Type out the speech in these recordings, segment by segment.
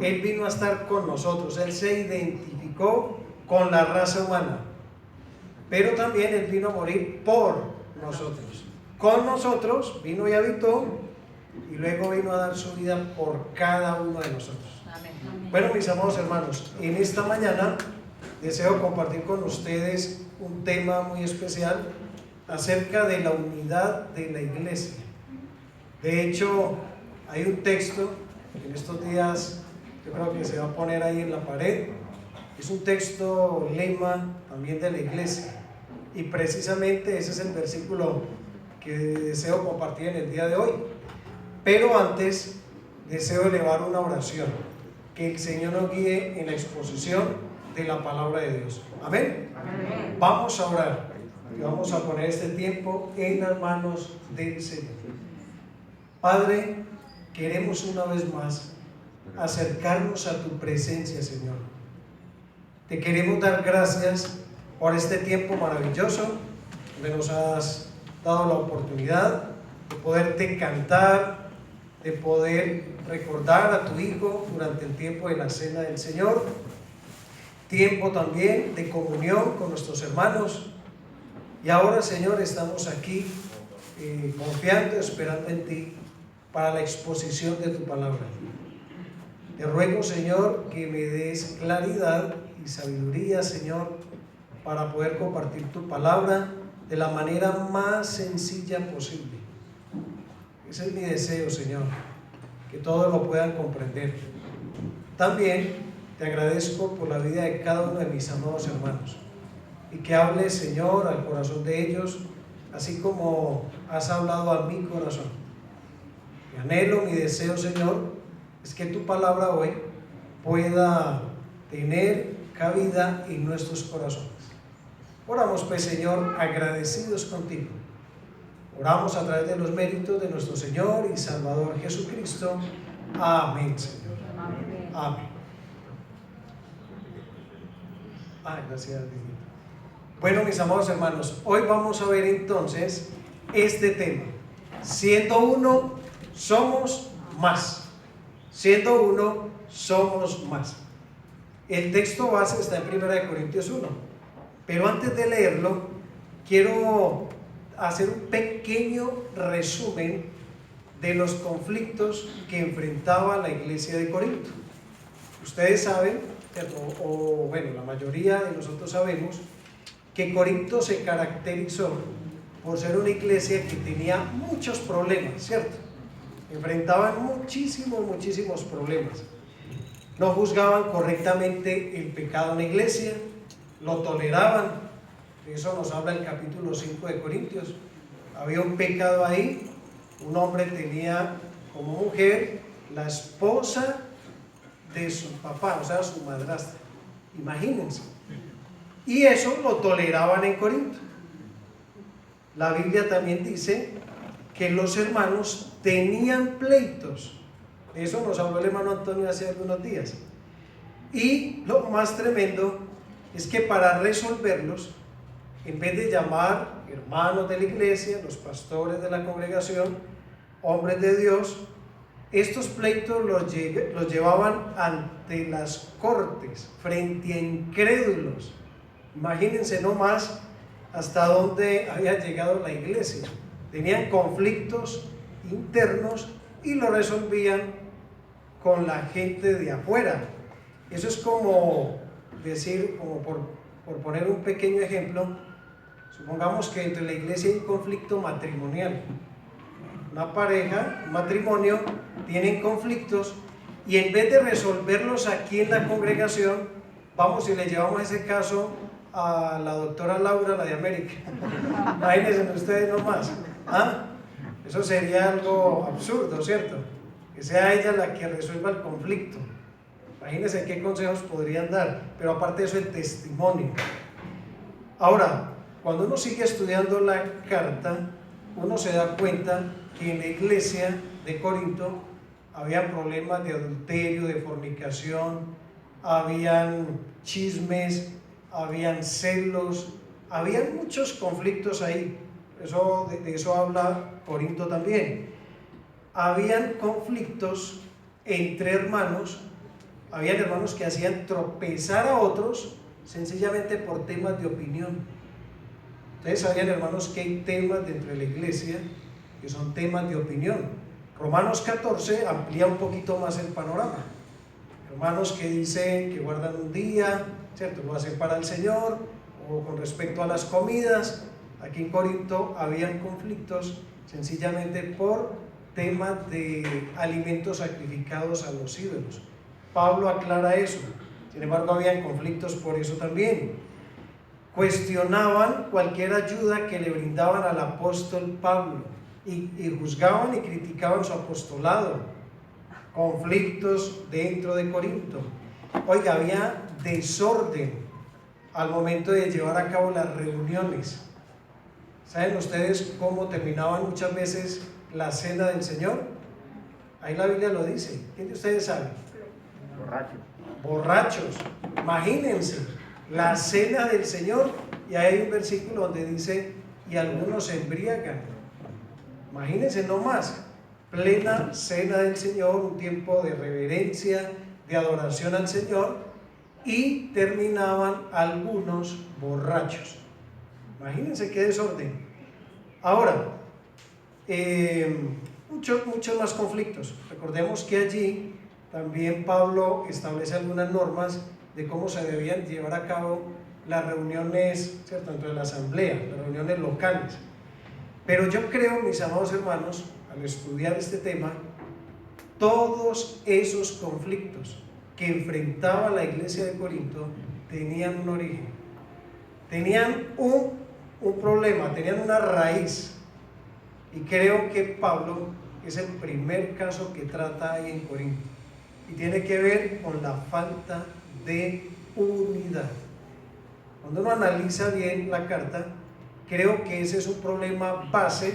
Él vino a estar con nosotros, Él se identificó con la raza humana, pero también Él vino a morir por nosotros. Con nosotros vino y habitó, y luego vino a dar su vida por cada uno de nosotros. Amén. Bueno, mis amados hermanos, en esta mañana deseo compartir con ustedes un tema muy especial acerca de la unidad de la iglesia. De hecho, hay un texto que en estos días yo creo que se va a poner ahí en la pared. Es un texto lema también de la iglesia, y precisamente ese es el versículo que deseo compartir en el día de hoy. Pero antes deseo elevar una oración, que el Señor nos guíe en la exposición de la palabra de Dios. Amén. Amén. Vamos a orar y vamos a poner este tiempo en las manos del Señor. Padre, queremos una vez más acercarnos a tu presencia, Señor. Te queremos dar gracias por este tiempo maravilloso donde nos has dado la oportunidad de poderte cantar, de poder recordar a tu Hijo durante el tiempo de la cena del Señor, tiempo también de comunión con nuestros hermanos. Y ahora, Señor, estamos aquí confiando, esperando en ti para la exposición de tu palabra. Te ruego, Señor, que me des claridad y sabiduría, Señor, para poder compartir tu palabra de la manera más sencilla posible. Ese es mi deseo, Señor, que todos lo puedan comprender. También te agradezco por la vida de cada uno de mis amados hermanos, y que hables, Señor, al corazón de ellos, así como has hablado a mi corazón. Mi anhelo, mi deseo, Señor, es que tu palabra hoy pueda tener cabida en nuestros corazones. Oramos, pues, Señor, agradecidos contigo. Oramos a través de los méritos de nuestro Señor y Salvador Jesucristo. Amén, Señor. Amén. Amén. Gracias, Dios. Bueno, mis amados hermanos, hoy vamos a ver entonces este tema. Siendo uno, somos más. Siendo uno, somos más. El texto base está en 1 Corintios 1. Pero antes de leerlo, quiero hacer un pequeño resumen de los conflictos que enfrentaba la iglesia de Corinto. Ustedes saben, o bueno, la mayoría de nosotros sabemos, que Corinto se caracterizó por ser una iglesia que tenía muchos problemas, ¿cierto? Enfrentaban muchísimos problemas. No juzgaban correctamente el pecado en la iglesia, lo toleraban. De eso nos habla el capítulo 5 de Corintios. Había un pecado ahí. Un hombre tenía como mujer la esposa de su papá, o sea, su madrastra. Imagínense. Y eso lo toleraban en Corinto. La Biblia también dice que los hermanos tenían pleitos. De eso nos habló el hermano Antonio hace algunos días. Y lo más tremendo es que para resolverlos, en vez de llamar hermanos de la iglesia, los pastores de la congregación, hombres de Dios, estos pleitos los llevaban ante las cortes, frente a incrédulos. Imagínense nomás hasta dónde había llegado la iglesia. Tenían conflictos internos y lo resolvían con la gente de afuera. Eso es como decir, como por poner un pequeño ejemplo, supongamos que entre la iglesia hay un conflicto matrimonial. Una pareja, un matrimonio, tienen conflictos, y en vez de resolverlos aquí en la congregación, vamos y le llevamos ese caso a la doctora Laura, la de América. Imagínense ustedes nomás. Eso sería algo absurdo, ¿cierto? Que sea ella la que resuelva el conflicto. Imagínense qué consejos podrían dar, pero aparte de eso, el testimonio. Ahora, cuando uno sigue estudiando la carta, uno se da cuenta que en la iglesia de Corinto había problemas de adulterio, de fornicación, habían chismes, habían celos, habían muchos conflictos ahí. De eso habla Corinto también. Habían conflictos entre hermanos había hermanos que hacían tropezar a otros sencillamente por temas de opinión. Ustedes sabían, hermanos, que hay temas dentro de la iglesia que son temas de opinión. Romanos 14 amplía un poquito más el panorama. Hermanos que dicen que guardan un día, ¿cierto? Lo hacen para el Señor, o con respecto a las comidas. Aquí en Corinto habían conflictos sencillamente por temas de alimentos sacrificados a los ídolos. Pablo aclara eso. Sin embargo, habían conflictos por eso también. Cuestionaban cualquier ayuda que le brindaban al apóstol Pablo y juzgaban y criticaban su apostolado. Conflictos dentro de Corinto. Oiga, había desorden al momento de llevar a cabo las reuniones. ¿Saben ustedes cómo terminaban muchas veces la cena del Señor? Ahí la Biblia lo dice. ¿Quién de ustedes sabe? Borrachos. Imagínense la cena del Señor, y hay un versículo donde dice: y algunos se embriagan. Imagínense nomás, plena cena del Señor, un tiempo de reverencia, de adoración al Señor, y terminaban algunos borrachos. Imagínense qué desorden. Ahora, muchos más conflictos. Recordemos que allí también Pablo establece algunas normas de cómo se debían llevar a cabo las reuniones, ¿cierto?, dentro de la asamblea, las reuniones locales. Pero yo creo, mis amados hermanos, al estudiar este tema, todos esos conflictos que enfrentaba la iglesia de Corinto tenían un origen, tenían un problema, tenían una raíz. Y creo que Pablo es el primer caso que trata ahí en Corinto, y tiene que ver con la falta de unidad. Cuando uno analiza bien la carta, creo que ese es un problema base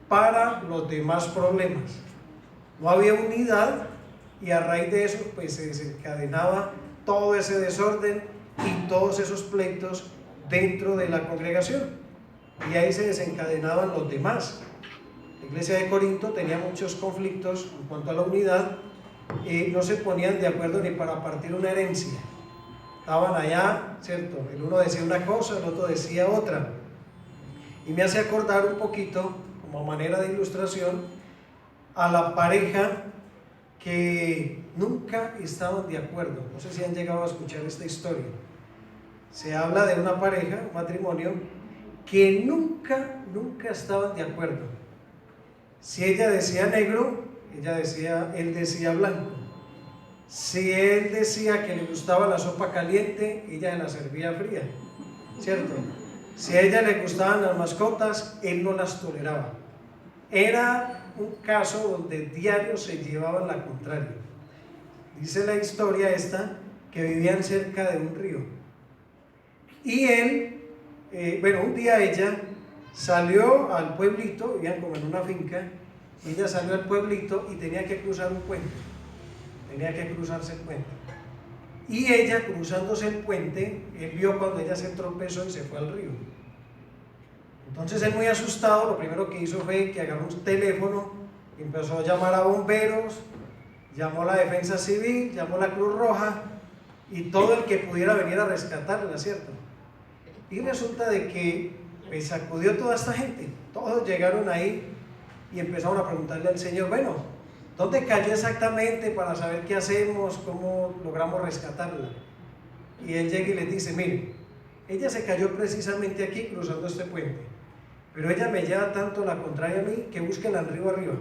para los demás problemas. No había unidad, y a raíz de eso pues se desencadenaba todo ese desorden y todos esos pleitos dentro de la congregación, y ahí se desencadenaban los demás. La iglesia de Corinto tenía muchos conflictos en cuanto a la unidad. No se ponían de acuerdo ni para partir una herencia. Estaban allá, ¿cierto? El uno decía una cosa, el otro decía otra. Y me hace acordar un poquito, como manera de ilustración, a la pareja que nunca estaban de acuerdo. No sé si han llegado a escuchar esta historia. Se habla de una pareja, un matrimonio, que nunca estaban de acuerdo. Si ella decía negro, él decía blanco. Si él decía que le gustaba la sopa caliente, ella la servía fría, ¿cierto? Si a ella le gustaban las mascotas, él no las toleraba. Era un caso donde diario se llevaban la contraria. Dice la historia esta que vivían cerca de un río. Y él, un día ella salió al pueblito, vivían como en una finca, y ella salió al pueblito y tenía que cruzar un puente. Tenía que cruzarse el puente. Y ella, cruzándose el puente, él vio cuando ella se tropezó y se fue al río. Entonces él, muy asustado, lo primero que hizo fue que agarró un teléfono y empezó a llamar a bomberos, llamó a la defensa civil, llamó a la Cruz Roja y todo el que pudiera venir a rescatarla, ¿cierto? Y resulta de que pues acudió toda esta gente, todos llegaron ahí y empezaron a preguntarle al Señor: bueno, ¿dónde cayó exactamente para saber qué hacemos, cómo logramos rescatarla? Y él llega y les dice: miren, ella se cayó precisamente aquí cruzando este puente, pero ella me lleva tanto la contraria a mí que búsquenla en río arriba.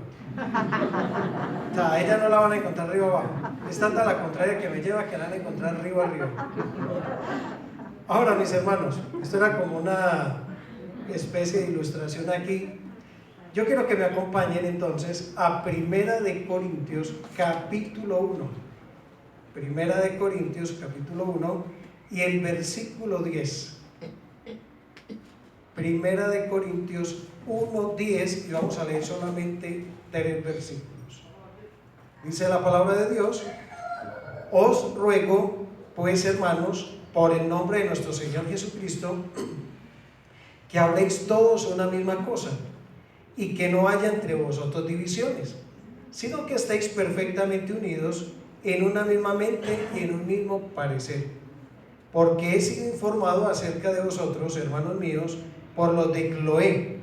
O sea, a ella no la van a encontrar río abajo, es tanta la contraria que me lleva que la van a encontrar río arriba. Ahora, mis hermanos, esto era como una especie de ilustración aquí. Yo quiero que me acompañen entonces a Primera de Corintios capítulo 1. Primera de Corintios capítulo 1 y el versículo 10. Primera de Corintios 1, 10, y vamos a leer solamente 3 versículos. Dice la palabra de Dios: os ruego pues, hermanos, por el nombre de nuestro Señor Jesucristo, que habléis todos una misma cosa, y que no haya entre vosotros divisiones, sino que estéis perfectamente unidos en una misma mente y en un mismo parecer. Porque he sido informado acerca de vosotros, hermanos míos, por los de Cloé,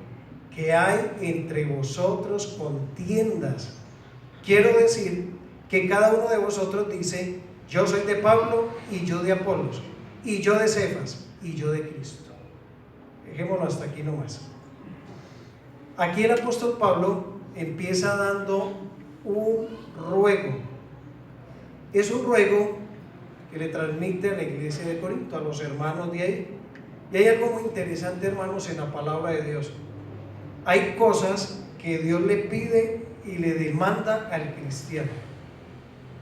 que hay entre vosotros contiendas. Quiero decir que cada uno de vosotros dice: yo soy de Pablo, y yo de Apolos, y yo de Cefas, y yo de Cristo. Dejémoslo hasta aquí nomás. Aquí el apóstol Pablo empieza dando un ruego. Es un ruego que le transmite a la iglesia de Corinto, a los hermanos de ahí. Y hay algo muy interesante, hermanos, en la palabra de Dios. Hay cosas que Dios le pide y le demanda al cristiano.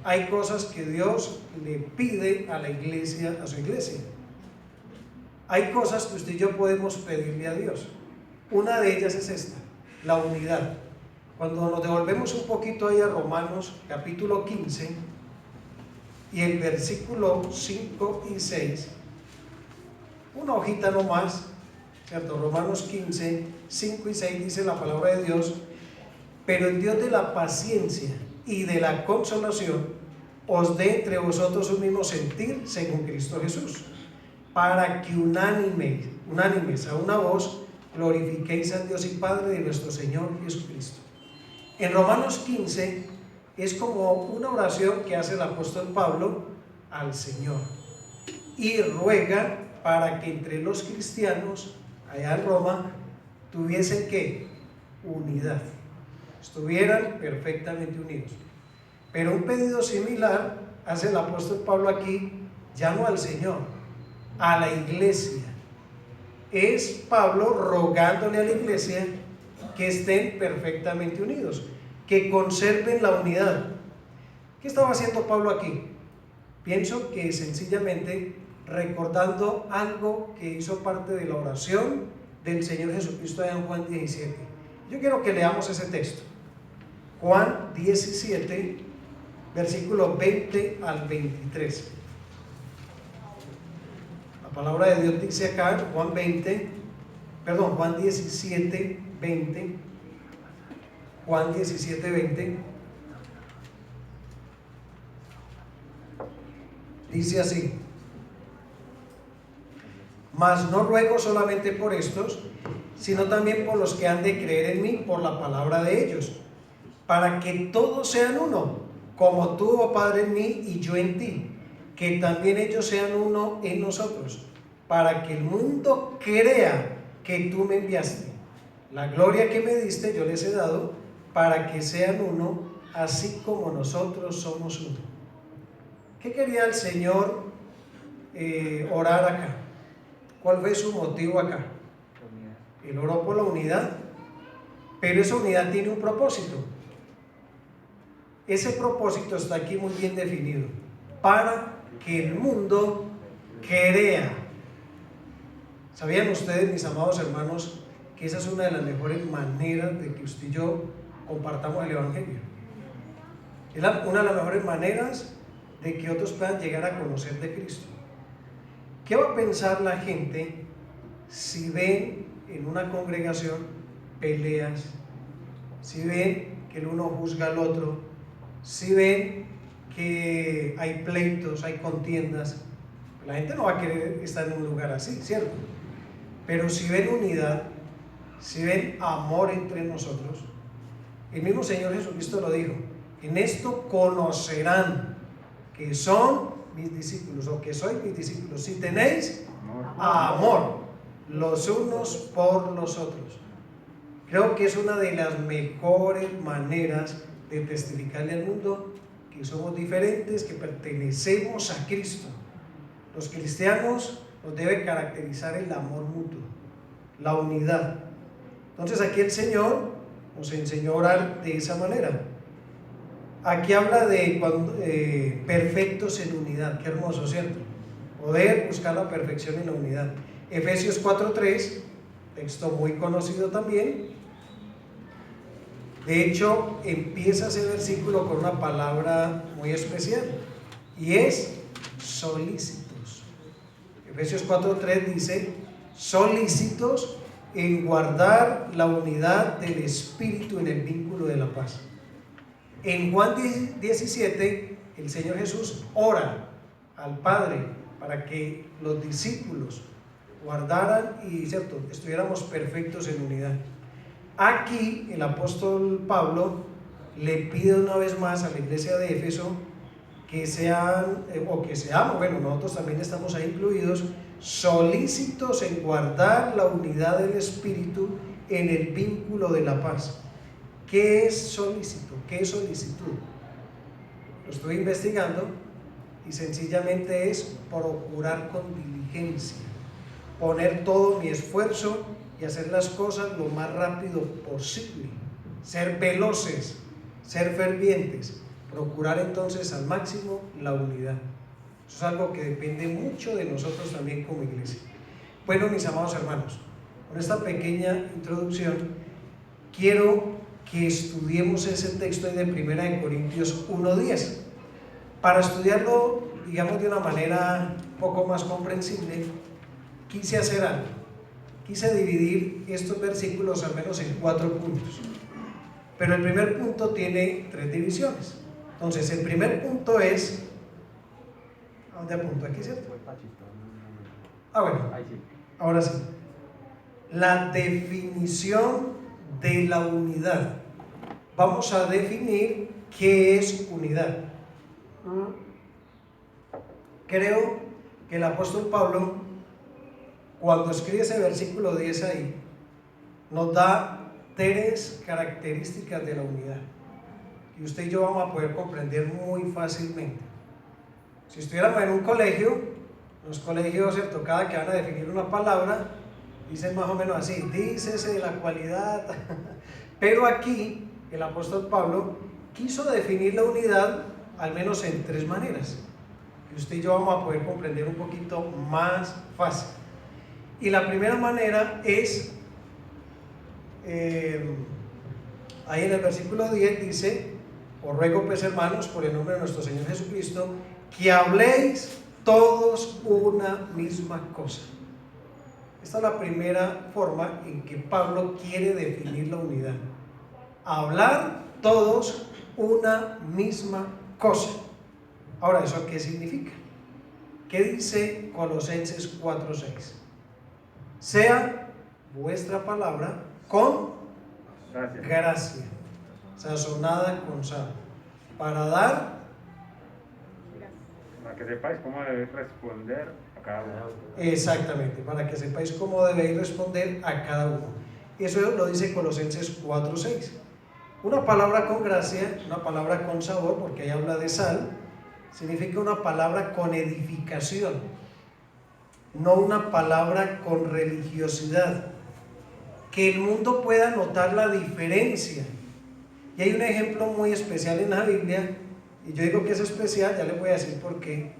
Hay cosas que Dios le pide a la iglesia, a su iglesia. Hay cosas que usted y yo podemos pedirle a Dios. Una de ellas es esta: la unidad. Cuando nos devolvemos un poquito ahí a Romanos capítulo 15 y el versículo 5 y 6, una hojita nomás, ¿cierto? Romanos 15, 5 y 6 dice la palabra de Dios: pero el Dios de la paciencia y de la consolación os dé entre vosotros un mismo sentir según Cristo Jesús, para que unánimes a una voz glorifiquéis al Dios y Padre de nuestro Señor Jesucristo. En Romanos 15 es como una oración que hace el apóstol Pablo al Señor y ruega para que entre los cristianos allá en Roma tuviesen ¿qué? Unidad, estuvieran perfectamente unidos. Pero un pedido similar hace el apóstol Pablo aquí, ya no al Señor, a la iglesia. Es Pablo rogándole a la iglesia que estén perfectamente unidos, que conserven la unidad. ¿Qué estaba haciendo Pablo aquí? Pienso que sencillamente recordando algo que hizo parte de la oración del Señor Jesucristo allá en Juan 17. Yo quiero que leamos ese texto. Juan 17, versículos 20 al 23. La palabra de Dios dice acá, Juan 17, 20. Juan 17, 20. Dice así: mas no ruego solamente por estos, sino también por los que han de creer en mí por la palabra de ellos, para que todos sean uno, como tú, oh Padre, en mí y yo en ti, que también ellos sean uno en nosotros, para que el mundo crea que tú me enviaste. La gloria que me diste yo les he dado, para que sean uno, así como nosotros somos uno. ¿Qué quería el Señor orar acá? ¿Cuál fue su motivo acá? Él oró por la unidad, pero esa unidad tiene un propósito. Ese propósito está aquí muy bien definido: para que el mundo crea. ¿Sabían ustedes, mis amados hermanos, que esa es una de las mejores maneras de que usted y yo compartamos el Evangelio? Es una de las mejores maneras de que otros puedan llegar a conocer de Cristo. ¿Qué va a pensar la gente si ven en una congregación peleas, si ven que el uno juzga al otro, si ven que hay pleitos, hay contiendas? La gente no va a querer estar en un lugar así, ¿cierto? Pero si ven unidad, si ven amor entre nosotros, el mismo Señor Jesucristo lo dijo: en esto conocerán que son mis discípulos, o que sois mis discípulos, si tenéis amor los unos por los otros. Creo que es una de las mejores maneras de testificarle al mundo que somos diferentes, que pertenecemos a Cristo. Los cristianos nos debe caracterizar el amor mutuo, la unidad. Entonces aquí el Señor nos enseñó a orar de esa manera. Aquí habla de perfectos en unidad. Qué hermoso, ¿cierto? Poder buscar la perfección en la unidad. Efesios 4:3, texto muy conocido también. De hecho, empieza ese versículo con una palabra muy especial, y es solícitos. Efesios 4:3 dice: solícitos en guardar la unidad del Espíritu en el vínculo de la paz. En Juan 17, el Señor Jesús ora al Padre para que los discípulos guardaran y, ¿cierto?, estuviéramos perfectos en unidad. Aquí el apóstol Pablo le pide una vez más a la iglesia de Éfeso que sean, que seamos, bueno, nosotros también estamos ahí incluidos, solícitos en guardar la unidad del Espíritu en el vínculo de la paz. ¿Qué es solícito? ¿Qué es solicitud? Lo estoy investigando y sencillamente es procurar con diligencia, poner todo mi esfuerzo y hacer las cosas lo más rápido posible, ser veloces, ser fervientes, procurar entonces al máximo la unidad. Eso es algo que depende mucho de nosotros también como iglesia. Bueno, mis amados hermanos, con esta pequeña introducción quiero que estudiemos ese texto de 1 Corintios 1:10. Para estudiarlo, digamos, de una manera un poco más comprensible, quise hacer algo. Quise dividir estos versículos al menos en 4 puntos. Pero el primer punto tiene 3 divisiones. Entonces, el primer punto es... ¿A dónde apunto? ¿Aquí, cierto? Bueno, ahora sí. La definición de la unidad. Vamos a definir qué es unidad. Creo que el apóstol Pablo, cuando escribe ese versículo 10 ahí, nos da 3 características de la unidad y usted y yo vamos a poder comprender muy fácilmente. Si estuviéramos en un colegio, los colegios, ¿cierto?, cada que van a definir una palabra dicen más o menos así: dícese de la cualidad. Pero aquí el apóstol Pablo quiso definir la unidad al menos en 3 maneras que usted y yo vamos a poder comprender un poquito más fácil. Y la primera manera es, ahí en el versículo 10 dice: os ruego pues, hermanos, por el nombre de nuestro Señor Jesucristo, que habléis todos una misma cosa. Esta es la primera forma en que Pablo quiere definir la unidad: hablar todos una misma cosa. Ahora, ¿eso qué significa? ¿Qué dice Colosenses 4:6? Sea vuestra palabra con gracia, sazonada con sal, para dar... Para que sepáis cómo debéis responder a cada uno. Exactamente, para que sepáis cómo debéis responder a cada uno. Eso lo dice Colosenses 4:6. Una palabra con gracia, una palabra con sabor, porque ahí habla de sal, significa una palabra con edificación, no una palabra con religiosidad, que el mundo pueda notar la diferencia. Y hay un ejemplo muy especial en la Biblia, y yo digo que es especial, ya les voy a decir por qué,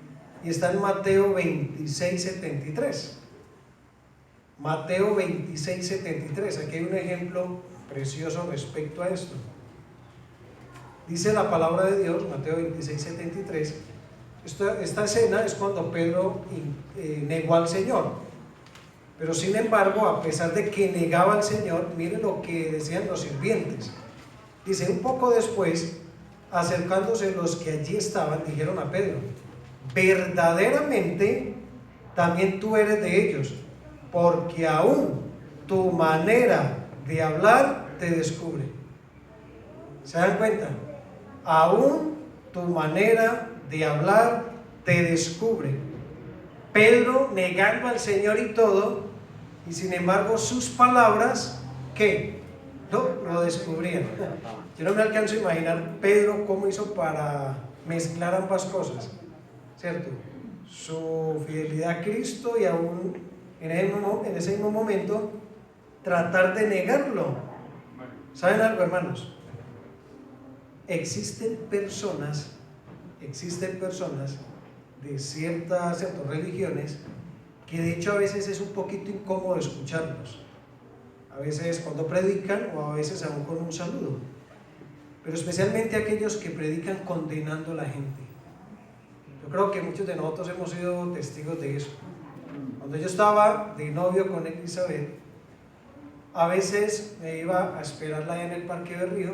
y está en Mateo 26:73. Mateo 26:73, aquí hay un ejemplo precioso respecto a esto. Dice la palabra de Dios, Mateo 26:73. Esta escena es cuando Pedro negó al Señor, pero sin embargo, a pesar de que negaba al Señor, miren lo que decían los sirvientes. Dice: un poco después, acercándose los que allí estaban, dijeron a Pedro: verdaderamente también tú eres de ellos, porque aún tu manera de hablar te descubre. ¿Se dan cuenta? Aún tu manera de hablar te descubre. Pedro negando al Señor y todo, y sin embargo sus palabras, ¿qué? Lo descubrían. Yo no me alcanzo a imaginar Pedro cómo hizo para mezclar ambas cosas, ¿cierto? Su fidelidad a Cristo y aún en ese mismo momento tratar de negarlo. ¿Saben algo, hermanos? Existen personas de ciertas religiones que de hecho a veces es un poquito incómodo escucharlos, a veces cuando predican o a veces aún con un saludo, pero especialmente aquellos que predican condenando a la gente. Yo creo que muchos de nosotros hemos sido testigos de eso. Cuando yo estaba de novio con Elizabeth, a veces me iba a esperarla en el Parque del Río,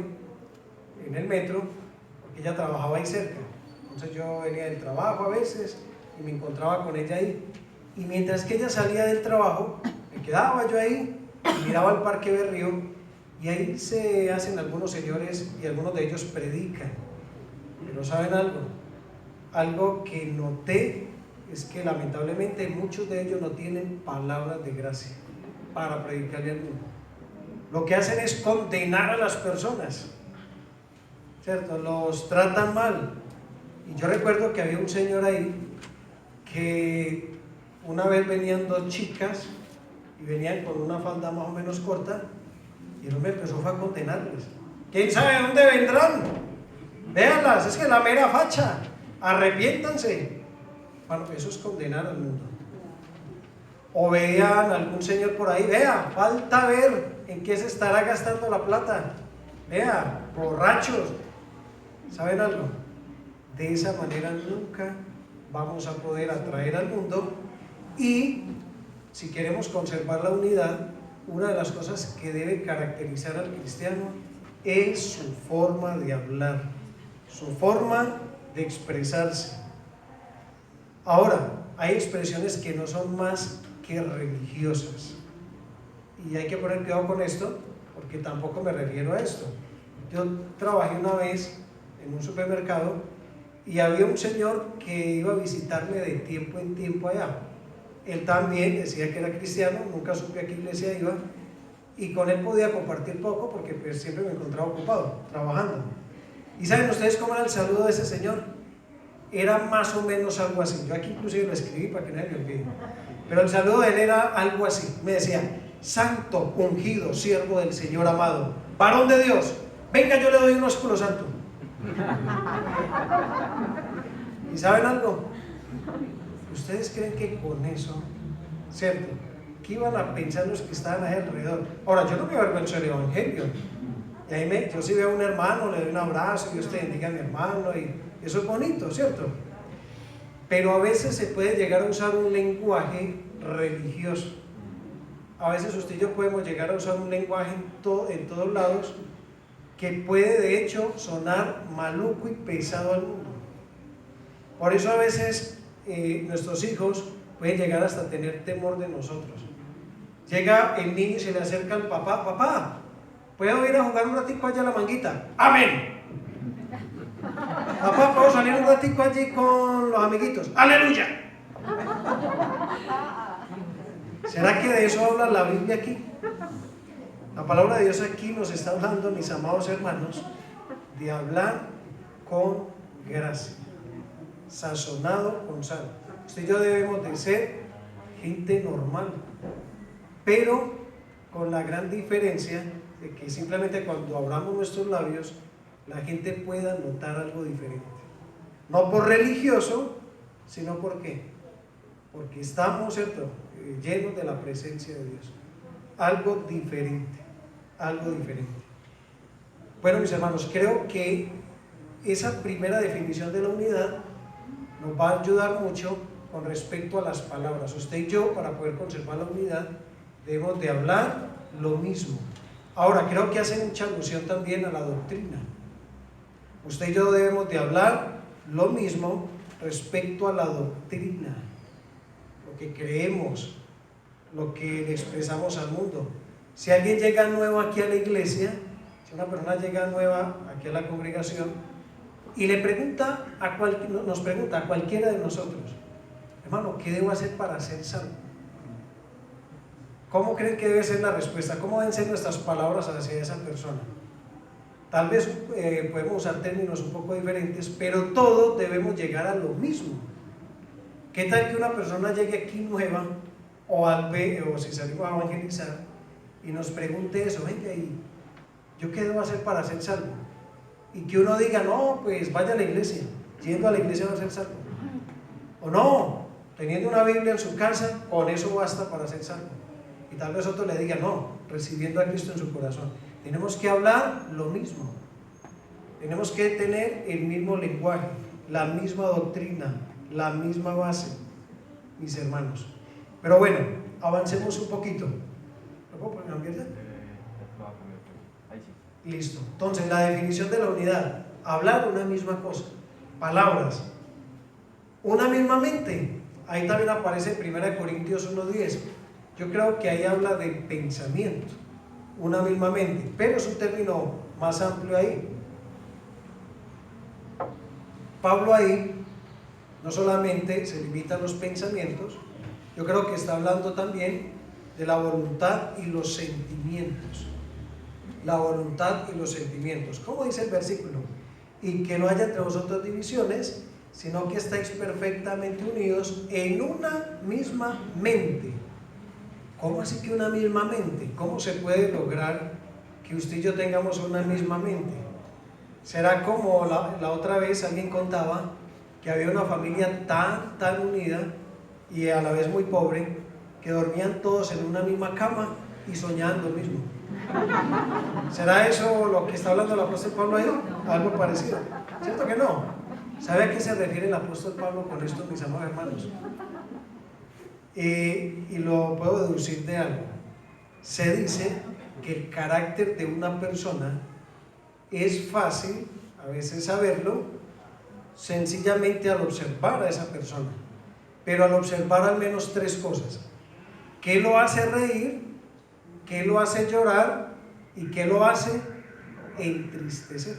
en el metro, ella trabajaba ahí cerca. Entonces yo venía del trabajo a veces y me encontraba con ella ahí. Y mientras que ella salía del trabajo, me quedaba yo ahí y miraba el Parque Berrío, y ahí se hacen algunos señores y algunos de ellos predican. Pero ¿saben algo? Algo que noté es que lamentablemente muchos de ellos no tienen palabras de gracia para predicarle al mundo. Lo que hacen es condenar a las personas, ¿cierto? Los tratan mal. Y yo recuerdo que había un señor ahí que una vez venían dos chicas y venían con una falda más o menos corta, y el hombre empezó a condenarles. ¿Quién sabe dónde vendrán? Véanlas, es que la mera facha, arrepiéntanse. Bueno, eso es condenar al mundo. O vean algún señor por ahí, vea, falta ver en qué se estará gastando la plata. Vea, borrachos. ¿Saben algo? De esa manera nunca vamos a poder atraer al mundo. Y si queremos conservar la unidad, una de las cosas que debe caracterizar al cristiano es su forma de hablar, su forma de expresarse. Ahora, hay expresiones que no son más que religiosas, y hay que poner cuidado con esto, porque tampoco me refiero a esto. Yo trabajé una vez en un supermercado y había un señor que iba a visitarme de tiempo en tiempo allá. Él también decía que era cristiano, nunca supe a qué iglesia iba, y con él podía compartir poco porque pues siempre me encontraba ocupado, trabajando. ¿Y saben ustedes cómo era el saludo de ese señor? Era más o menos algo así. Yo aquí inclusive lo escribí para que nadie me olvide. Pero el saludo de él era algo así. Me decía: santo, ungido, siervo del Señor amado, varón de Dios, venga, yo le doy un ósculo santo. ¿Y saben algo? ¿Ustedes creen que con eso, cierto, qué iban a pensar los que estaban ahí alrededor? Ahora, yo no me avergüenzo del evangelio. Y ahí yo si veo a un hermano, le doy un abrazo, Dios te bendiga a mi hermano, y eso es bonito, ¿cierto? Pero a veces se puede llegar a usar un lenguaje religioso. A veces usted y yo podemos llegar a usar un lenguaje en todos lados que puede de hecho sonar maluco y pesado al mundo. Por eso a veces nuestros hijos pueden llegar hasta tener temor de nosotros. Llega el niño y se le acerca al papá: papá, ¿puedo ir a jugar un ratico allá a la manguita? ¡Amén! Papá, ¿puedo salir un ratico allí con los amiguitos? ¡Aleluya! ¿Será que de eso habla la Biblia aquí? La palabra de Dios aquí nos está hablando, mis amados hermanos, de hablar con gracia, sazonado con sal. Usted y yo debemos de ser gente normal, pero con la gran diferencia de que simplemente cuando abramos nuestros labios, la gente pueda notar algo diferente. No por religioso, sino ¿por qué? Porque estamos, ¿cierto?, llenos de la presencia de Dios. Algo diferente, algo diferente. Bueno, mis hermanos, creo que esa primera definición de la unidad nos va a ayudar mucho con respecto a las palabras. Usted y yo, para poder conservar la unidad, debemos de hablar lo mismo. Ahora, creo que hace mucha alusión también a la doctrina. Usted y yo debemos de hablar lo mismo respecto a la doctrina, lo que creemos, lo que le expresamos al mundo. Si alguien llega nuevo aquí a la iglesia, si una persona llega nueva aquí a la congregación y le pregunta nos pregunta a cualquiera de nosotros: hermano, ¿qué debo hacer para ser salvo? ¿Cómo creen que debe ser la respuesta? ¿Cómo deben ser nuestras palabras hacia esa persona? Tal vez podemos usar términos un poco diferentes, pero todos debemos llegar a lo mismo. ¿Qué tal que una persona llegue aquí nueva o si salimos a evangelizar y nos pregunte eso: venga, ¿y yo qué debo hacer para ser salvo? Y que uno diga: no, pues vaya a la iglesia, yendo a la iglesia va a ser salvo. O no, teniendo una Biblia en su casa, con eso basta para ser salvo. Y tal vez otro le diga: no, recibiendo a Cristo en su corazón. Tenemos que hablar lo mismo, tenemos que tener el mismo lenguaje, la misma doctrina, la misma base, mis hermanos. Pero bueno, avancemos un poquito. ¿Lo puedo poner en ambiente? Listo. Entonces, la definición de la unidad. hablar una misma cosa, palabras, una misma mente. Ahí también aparece en 1 Corintios 1:10. Yo creo que ahí habla de pensamiento, una misma mente, pero es un término más amplio ahí. Pablo ahí no solamente se limita a los pensamientos, yo creo que está hablando también de la voluntad y los sentimientos. La voluntad y los sentimientos. ¿Cómo dice el versículo? Y que no haya entre vosotros divisiones, sino que estáis perfectamente unidos en una misma mente. ¿Cómo así que una misma mente? ¿Cómo se puede lograr que usted y yo tengamos una misma mente? Será como la otra vez alguien contaba que había una familia tan unida y a la vez muy pobre, que dormían todos en una misma cama y soñaban lo mismo. ¿Será eso lo que está hablando el apóstol Pablo ahí? Algo parecido. ¿Cierto que no? ¿Sabe a qué se refiere el apóstol Pablo con esto, mis amados hermanos? Y lo puedo deducir de algo. Se dice que el carácter de una persona es fácil a veces saberlo sencillamente al observar a esa persona, pero al observar al menos tres cosas: ¿qué lo hace reír? ¿Qué lo hace llorar? ¿Y qué lo hace entristecer?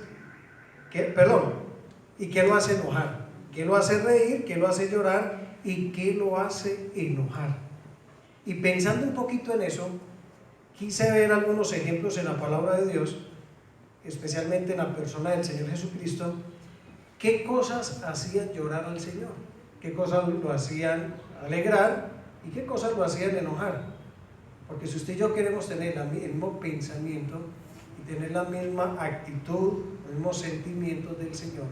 ¿Y qué lo hace enojar? ¿Qué lo hace reír? ¿Qué lo hace llorar? ¿Y qué lo hace enojar? Y pensando un poquito en eso, quise ver algunos ejemplos en la palabra de Dios, especialmente en la persona del Señor Jesucristo. ¿Qué cosas hacían llorar al Señor? ¿Qué cosas lo hacían alegrar? ¿Y qué cosas lo hacían enojar? Porque si usted y yo queremos tener el mismo pensamiento y tener la misma actitud, los mismos sentimientos del Señor,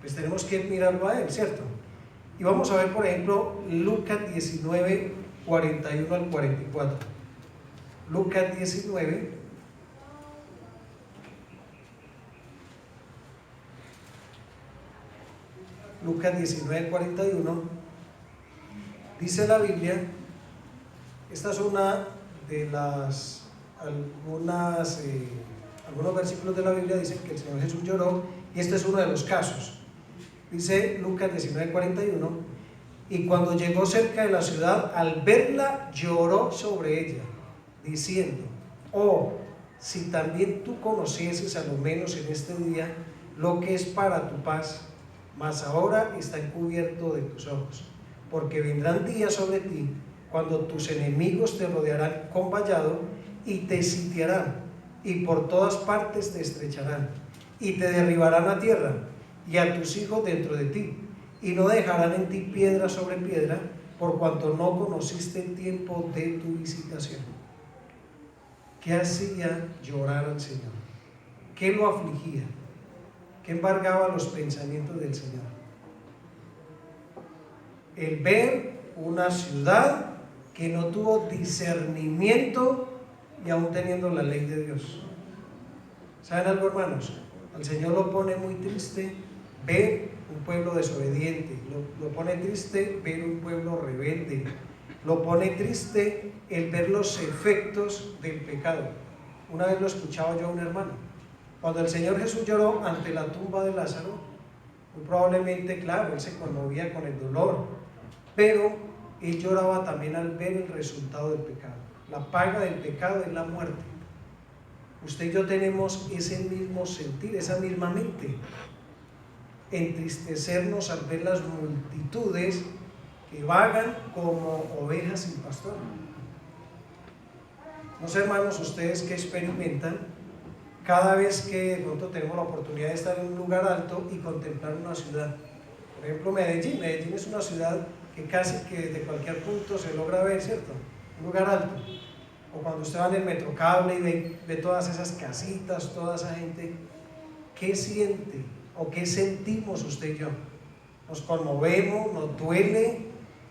pues tenemos que mirarlo a Él, ¿cierto? Y vamos a ver, por ejemplo, Lucas 19, 41 al 44. Lucas 19. Lucas 19, 41. Dice la Biblia, esta es una de las, algunos versículos de la Biblia dicen que el Señor Jesús lloró, y este es uno de los casos. Dice Lucas 19, 41, y cuando llegó cerca de la ciudad, al verla lloró sobre ella, diciendo: oh, si también tú conocieses a lo menos en este día lo que es para tu paz, mas ahora está encubierto de tus ojos, porque vendrán días sobre ti cuando tus enemigos te rodearán con vallado y te sitiarán, y por todas partes te estrecharán, y te derribarán a tierra, y a tus hijos dentro de ti, y no dejarán en ti piedra sobre piedra, por cuanto no conociste el tiempo de tu visitación. ¿Qué hacía llorar al Señor? ¿Qué lo afligía? ¿Qué embargaba los pensamientos del Señor? El ver una ciudad que no tuvo discernimiento y aún teniendo la ley de Dios. ¿Saben algo, hermanos? Al Señor lo pone muy triste ver un pueblo desobediente, lo pone triste ver un pueblo rebelde, lo pone triste el ver los efectos del pecado. Una vez lo escuchaba yo a un hermano, cuando el Señor Jesús lloró ante la tumba de Lázaro, muy probablemente, claro, él se conmovía con el dolor, pero él lloraba también al ver el resultado del pecado. La paga del pecado es la muerte. Usted y yo tenemos ese mismo sentir, esa misma mente. Entristecernos al ver las multitudes que vagan como ovejas sin pastor. No sé, hermanos, ustedes que experimentan cada vez que de pronto tenemos la oportunidad de estar en un lugar alto y contemplar una ciudad. Por ejemplo, Medellín. Medellín es una ciudad que casi que desde cualquier punto se logra ver, ¿cierto? Un lugar alto. O cuando usted va en el Metrocable y ve todas esas casitas, toda esa gente, ¿qué siente o qué sentimos usted y yo? Nos conmovemos, nos duele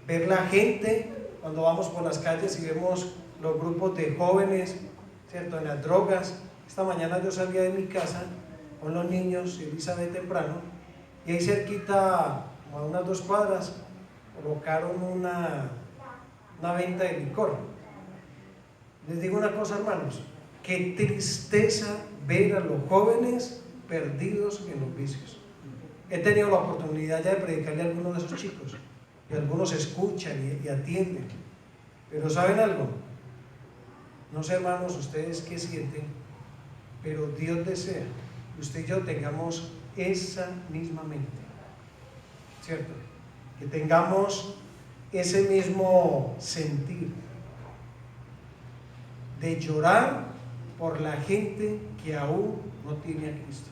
ver la gente cuando vamos por las calles y vemos los grupos de jóvenes, ¿cierto? En las drogas. Esta mañana yo salía de mi casa con los niños, Elizabeth temprano, y ahí cerquita, como a unas 2 cuadras, colocaron una venta de licor. Les digo una cosa, hermanos, qué tristeza ver a los jóvenes perdidos en los vicios. He tenido la oportunidad ya de predicarle a algunos de esos chicos, y algunos escuchan y atienden. Pero ¿saben algo? No sé, hermanos, ustedes qué sienten, pero Dios desea que usted y yo tengamos esa misma mente, ¿cierto? Que tengamos ese mismo sentir de llorar por la gente que aún no tiene a Cristo,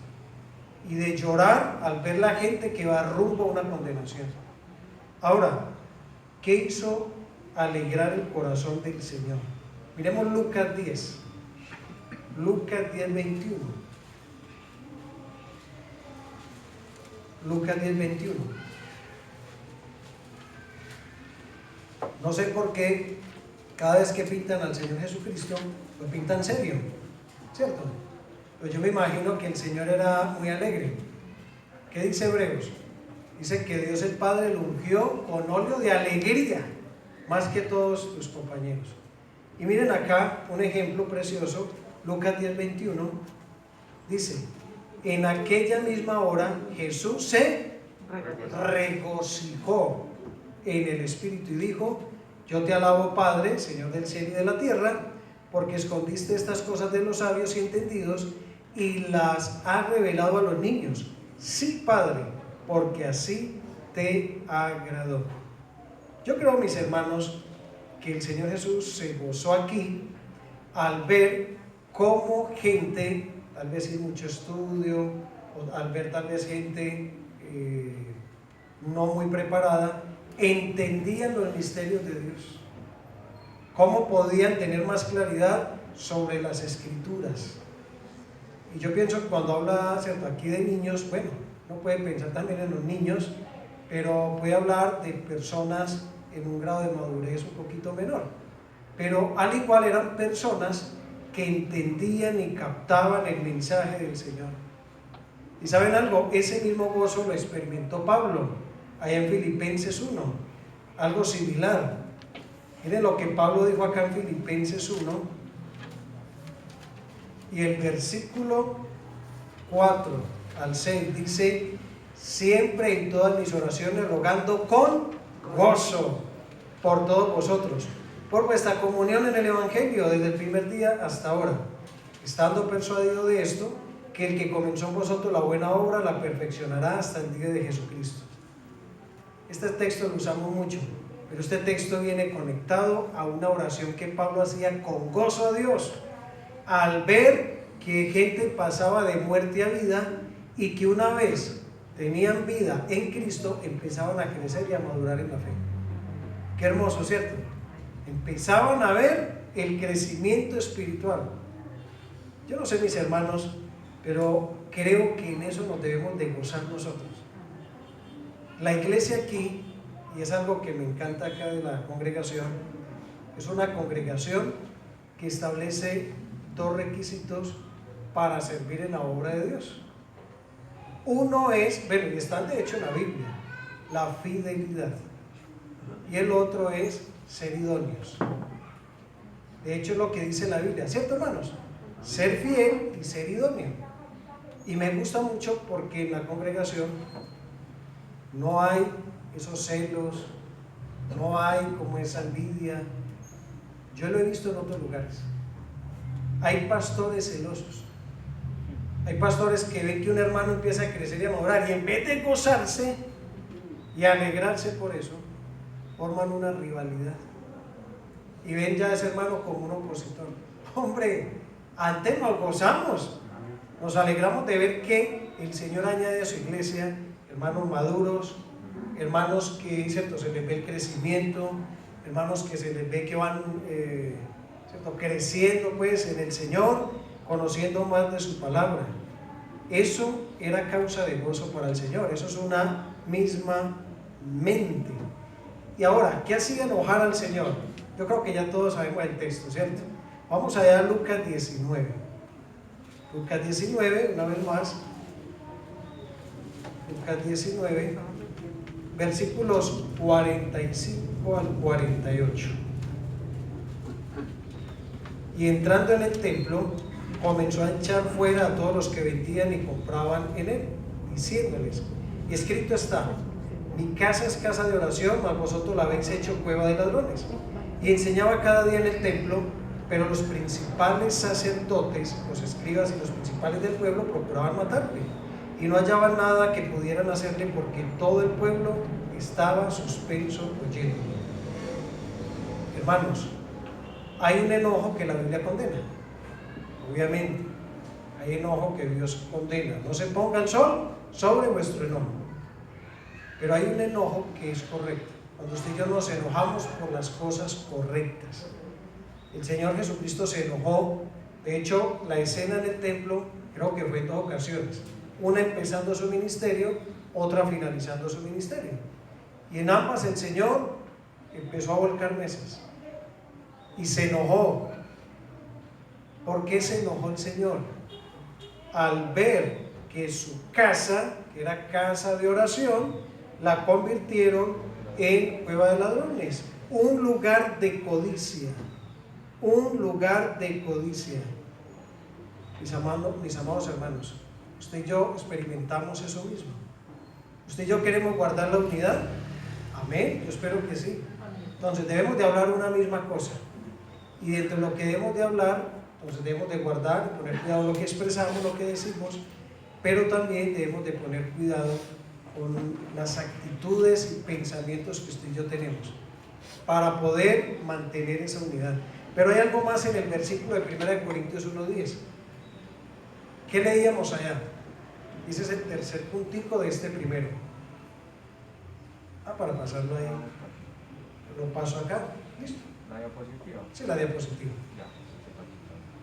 y de llorar al ver la gente que va rumbo a una condenación. Ahora, ¿qué hizo alegrar el corazón del Señor? Miremos Lucas 10, Lucas 10, 21. Lucas 10, 21. No sé por qué cada vez que pintan al Señor Jesucristo, lo pintan serio, ¿cierto? Pues yo me imagino que el Señor era muy alegre. ¿Qué dice Hebreos? Dice que Dios el Padre lo ungió con óleo de alegría, más que todos tus compañeros. Y miren acá un ejemplo precioso, Lucas 10, 21, dice: en aquella misma hora Jesús se regocijó en el Espíritu y dijo: yo te alabo, Padre, Señor del cielo y de la tierra, porque escondiste estas cosas de los sabios y entendidos y las has revelado a los niños. Sí, Padre, porque así te agradó. Yo creo, mis hermanos, que el Señor Jesús se gozó aquí al ver cómo gente, tal vez sin mucho estudio, o al ver tal vez gente no muy preparada, entendían los misterios de Dios, cómo podían tener más claridad sobre las Escrituras. Y yo pienso que cuando habla, ¿cierto?, aquí de niños, bueno, uno puede pensar también en los niños, pero puede hablar de personas en un grado de madurez un poquito menor, pero al igual eran personas que entendían y captaban el mensaje del Señor. Y ¿saben algo? Ese mismo gozo lo experimentó Pablo allá en Filipenses 1, algo similar. Miren lo que Pablo dijo acá en Filipenses 1, y el versículo 4 al 6 dice: siempre en todas mis oraciones rogando con gozo por todos vosotros, por vuestra comunión en el Evangelio desde el primer día hasta ahora, estando persuadido de esto, que el que comenzó en vosotros la buena obra la perfeccionará hasta el día de Jesucristo. Este texto lo usamos mucho, pero este texto viene conectado a una oración que Pablo hacía con gozo a Dios al ver que gente pasaba de muerte a vida, y que una vez tenían vida en Cristo empezaban a crecer y a madurar en la fe. Qué hermoso, ¿cierto? Empezaban a ver el crecimiento espiritual. Yo no sé, mis hermanos, pero creo que en eso nos debemos de gozar nosotros. La iglesia aquí, y es algo que me encanta acá de la congregación, es una congregación que establece dos requisitos para servir en la obra de Dios. Uno es, bueno, y están de hecho en la Biblia, la fidelidad, y el otro es ser idóneos. De hecho es lo que dice la Biblia, ¿cierto, hermanos? Ser fiel y ser idóneo. Y me gusta mucho porque en la congregación no hay esos celos, no hay como esa envidia. Yo lo he visto en otros lugares. Hay pastores celosos, hay pastores que ven que un hermano empieza a crecer y a madurar, y en vez de gozarse y alegrarse por eso, forman una rivalidad y ven ya a ese hermano como un opositor. Hombre, antes nos gozamos, nos alegramos de ver que el Señor añade a su iglesia hermanos maduros, hermanos que, ¿cierto?, se les ve el crecimiento, hermanos que se les ve que van ¿cierto?, creciendo pues en el Señor, conociendo más de su palabra. Eso era causa de gozo para el Señor. Eso es una misma mente. Y ahora, ¿qué hacía enojar al Señor? Yo creo que ya todos sabemos el texto, ¿cierto? Vamos allá a Lucas 19. Lucas 19, una vez más. Lucas 19, versículos 45 al 48. Y entrando en el templo, comenzó a echar fuera a todos los que vendían y compraban en él, diciéndoles: escrito está, mi casa es casa de oración, mas vosotros la habéis hecho cueva de ladrones. Y enseñaba cada día en el templo, pero los principales sacerdotes, los escribas y los principales del pueblo procuraban matarle, y no hallaban nada que pudieran hacerle, porque todo el pueblo estaba suspenso oyéndolo. Hermanos, hay un enojo que la Biblia condena. Obviamente, hay enojo que Dios condena. No se ponga el sol sobre vuestro enojo. Pero hay un enojo que es correcto. Cuando usted y yo nos enojamos por las cosas correctas. El Señor Jesucristo se enojó. De hecho, la escena en el templo creo que fue en 2 ocasiones. Una empezando su ministerio, otra finalizando su ministerio. Y en ambas el Señor empezó a volcar mesas. Y se enojó. ¿Por qué se enojó el Señor? Al ver que su casa, que era casa de oración, la convirtieron en cueva de ladrones, un lugar de codicia, un lugar de codicia. Mis amados hermanos, usted y yo experimentamos eso mismo. ¿Usted y yo queremos guardar la unidad? Amén, yo espero que sí. Entonces debemos de hablar una misma cosa, y dentro de lo que debemos de hablar, entonces debemos de guardar, poner cuidado lo que expresamos, lo que decimos, pero también debemos de poner cuidado con las actitudes y pensamientos que usted y yo tenemos para poder mantener esa unidad. Pero hay algo más en el versículo de 1 Corintios 1:10. ¿Qué leíamos allá? Ese es el tercer puntico de este primero. Para pasarlo ahí, lo paso acá. ¿Listo? ¿La diapositiva? Sí, la diapositiva. Ya.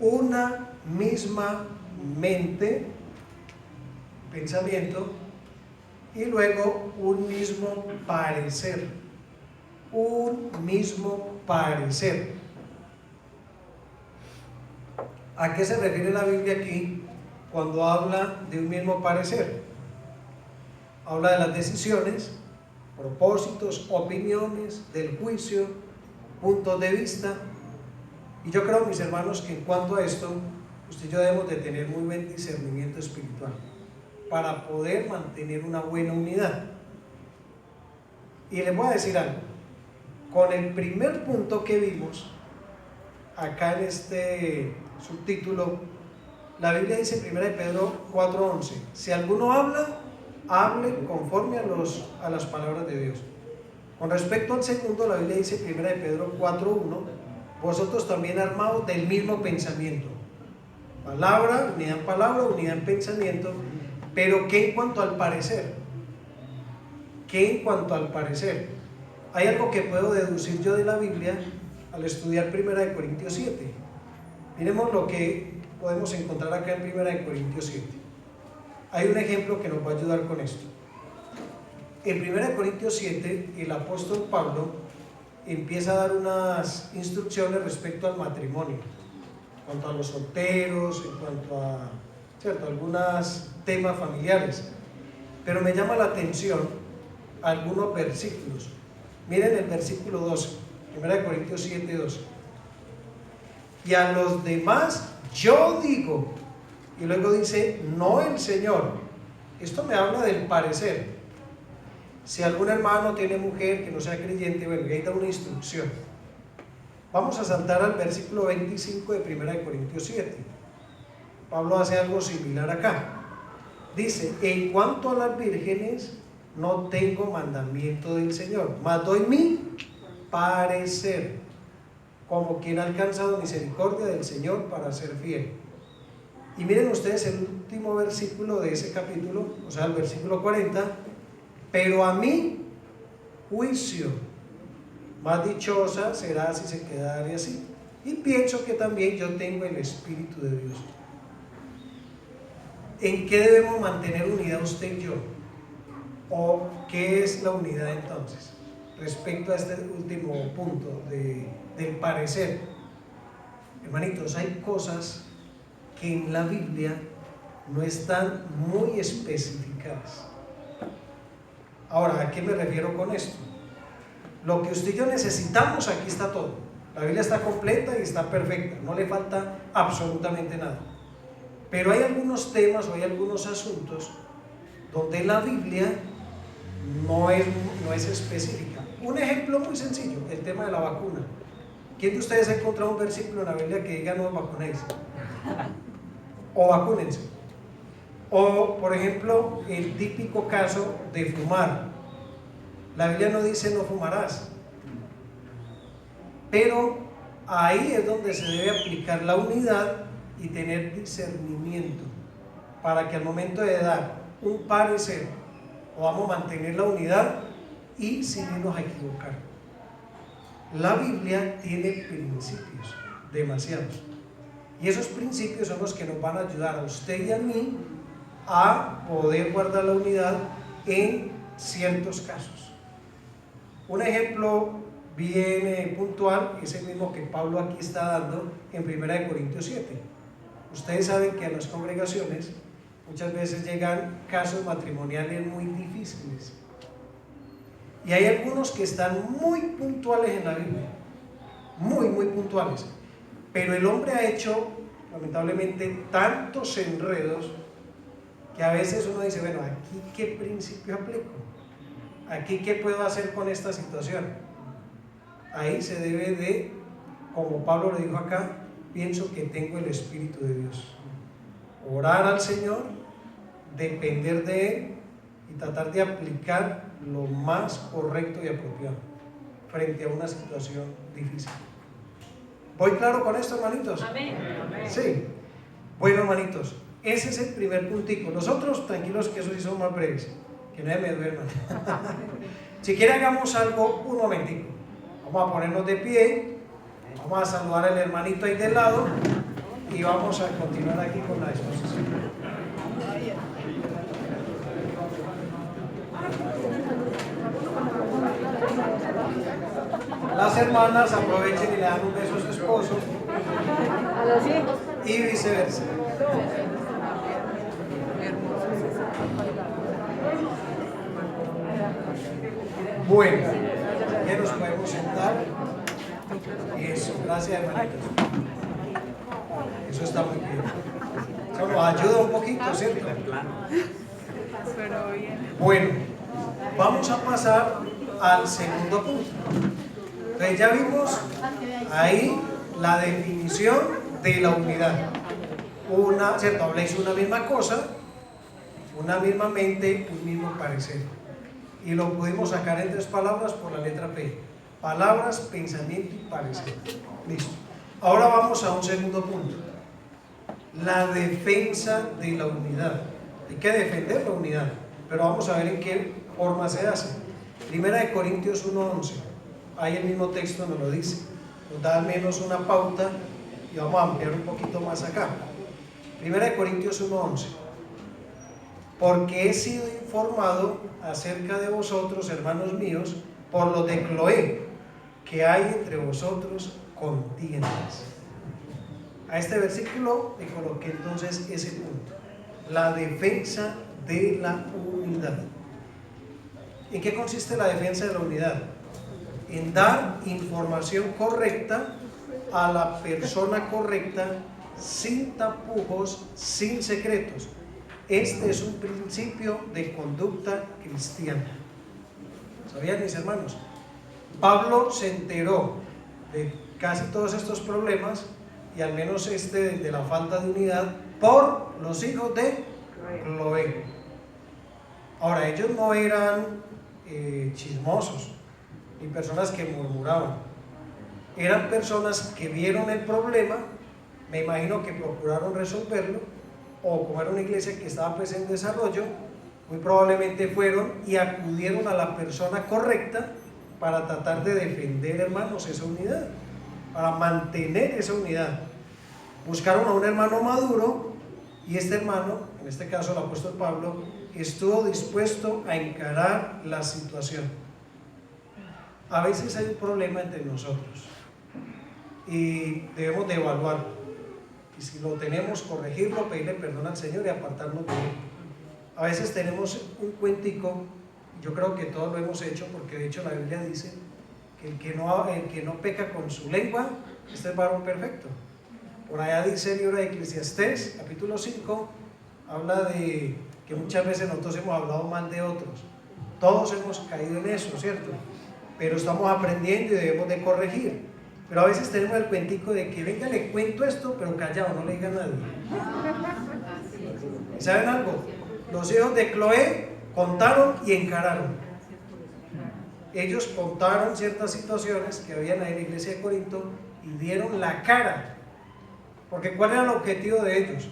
Una misma mente, pensamiento, y luego un mismo parecer. Un mismo parecer. ¿A qué se refiere la Biblia aquí cuando habla de un mismo parecer? Habla de las decisiones, propósitos, opiniones, del juicio, puntos de vista. Y yo creo, mis hermanos, que en cuanto a esto, usted y yo debemos de tener muy buen discernimiento espiritual para poder mantener una buena unidad. Y les voy a decir algo. Con el primer punto que vimos acá en este subtítulo, la Biblia dice en 1 Pedro 4:11: si alguno habla, hable conforme a las palabras de Dios. Con respecto al segundo, la Biblia dice en 1 Pedro 4:1: vosotros también armados del mismo pensamiento. Palabra, unidad en pensamiento. Pero ¿qué en cuanto al parecer? ¿Qué en cuanto al parecer? Hay algo que puedo deducir yo de la Biblia al estudiar 1 Corintios 7. Miremos lo que podemos encontrar acá en 1 Corintios 7. Hay un ejemplo que nos va a ayudar con esto. En 1 Corintios 7, el apóstol Pablo empieza a dar unas instrucciones respecto al matrimonio, en cuanto a los solteros, en cuanto a algunos temas familiares. Pero me llama la atención algunos versículos. Miren el versículo 12, 1 Corintios 7, 12. Y a los demás yo digo, y luego dice, no el Señor. Esto me habla del parecer. Si algún hermano tiene mujer que no sea creyente, bueno, ahí da una instrucción. Vamos a saltar al versículo 25 de 1 Corintios 7. Pablo hace algo similar acá. Dice, en cuanto a las vírgenes, no tengo mandamiento del Señor, mas doy mi parecer, como quien ha alcanzado misericordia del Señor para ser fiel. Y miren ustedes el último versículo de ese capítulo, o sea, el versículo 40, pero a mí juicio, más dichosa será si se quedare así. Y pienso que también yo tengo el Espíritu de Dios. ¿En qué debemos mantener unidad usted y yo? ¿O qué es la unidad entonces? Respecto a este último punto del parecer. Hermanitos, hay cosas que en la Biblia no están muy especificadas. Ahora, ¿a qué me refiero con esto? Lo que usted y yo necesitamos, aquí está todo. La Biblia está completa y está perfecta, no le falta absolutamente nada. Pero hay algunos temas o hay algunos asuntos donde la Biblia no es específica. Un ejemplo muy sencillo, el tema de la vacuna. ¿Quién de ustedes ha encontrado un versículo en la Biblia que diga no vacunéis? O vacúnense. O, por ejemplo, el típico caso de fumar. La Biblia no dice no fumarás. Pero ahí es donde se debe aplicar la unidad y tener discernimiento para que al momento de dar un parecer podamos mantener la unidad y sin irnos a equivocar. La Biblia tiene principios, demasiados, y esos principios son los que nos van a ayudar a usted y a mí a poder guardar la unidad en ciertos casos. Un ejemplo bien puntual es el mismo que Pablo aquí está dando en 1 Corintios 7. Ustedes saben que a las congregaciones muchas veces llegan casos matrimoniales muy difíciles, y hay algunos que están muy puntuales en la Biblia, muy puntuales, pero el hombre ha hecho lamentablemente tantos enredos que a veces uno dice, bueno, ¿aquí qué principio aplico? ¿Aquí qué puedo hacer con esta situación? Ahí se debe de, como Pablo lo dijo acá, pienso que tengo el Espíritu de Dios. Orar al Señor, depender de Él y tratar de aplicar lo más correcto y apropiado frente a una situación difícil. ¿Voy claro con esto, hermanitos? Amén. Sí. Bueno, hermanitos, ese es el primer puntico. Los otros, tranquilos, que esos sí son más breves, que no me duerman. Si quieren, hagamos algo un momentico. Vamos a ponernos de pie, vamos a saludar al hermanito ahí del lado y vamos a continuar aquí con la exposición. Las hermanas aprovechen y le dan un beso a su esposo y viceversa. Bueno, ya nos podemos sentar. Eso, gracias, hermanitos. Eso está muy bien. Eso nos ayuda un poquito, ¿cierto? Bueno, vamos a pasar al segundo punto. Entonces ya vimos ahí la definición de la unidad. ¿Cierto? Habláis una misma cosa, una misma mente, un mismo parecer. Y lo pudimos sacar en 3 palabras por la letra P. Palabras, pensamiento y parecer. Listo. Ahora vamos a un segundo punto. La defensa de la unidad. Hay que defender la unidad, pero vamos a ver en qué forma se hace. 1 Corintios 1:11. Ahí el mismo texto nos lo dice. Nos da al menos una pauta y vamos a ampliar un poquito más acá. 1 Corintios 1:11. Porque he sido informado acerca de vosotros, hermanos míos, por los de Cloé, que hay entre vosotros contiendas. A este versículo le coloqué entonces ese punto, la defensa de la unidad. ¿En qué consiste la defensa de la unidad? En dar información correcta a la persona correcta, sin tapujos, sin secretos. Este es un principio de conducta cristiana. ¿Sabían, mis hermanos? Pablo se enteró de casi todos estos problemas, y al menos de la falta de unidad, por los hijos de Cloé. Ahora, ellos no eran chismosos ni personas que murmuraban, eran personas que vieron el problema, me imagino que procuraron resolverlo, o como era una iglesia que estaba pues en desarrollo, muy probablemente fueron y acudieron a la persona correcta para tratar de defender, hermanos, esa unidad, para mantener esa unidad. Buscaron a un hermano maduro, y este hermano, en este caso el apóstol Pablo, estuvo dispuesto a encarar la situación. A veces hay un problema entre nosotros y debemos de evaluarlo, y si lo tenemos, corregirlo, pedirle perdón al Señor y apartarnos de él. A veces tenemos un cuentico, yo creo que todos lo hemos hecho, porque de hecho la Biblia dice que el que no peca con su lengua, este es varón perfecto. Por allá dice el libro de Eclesiastés, capítulo 5, habla de que muchas veces nosotros hemos hablado mal de otros. Todos hemos caído en eso, ¿cierto? Pero estamos aprendiendo y debemos de corregir. Pero a veces tenemos el cuentico de que venga, le cuento esto, pero callado, no le diga a nadie. ¿Y saben algo? Los hijos de Cloé contaron y encararon. Ellos contaron ciertas situaciones que habían ahí en la iglesia de Corinto y dieron la cara. Porque ¿cuál era el objetivo de ellos?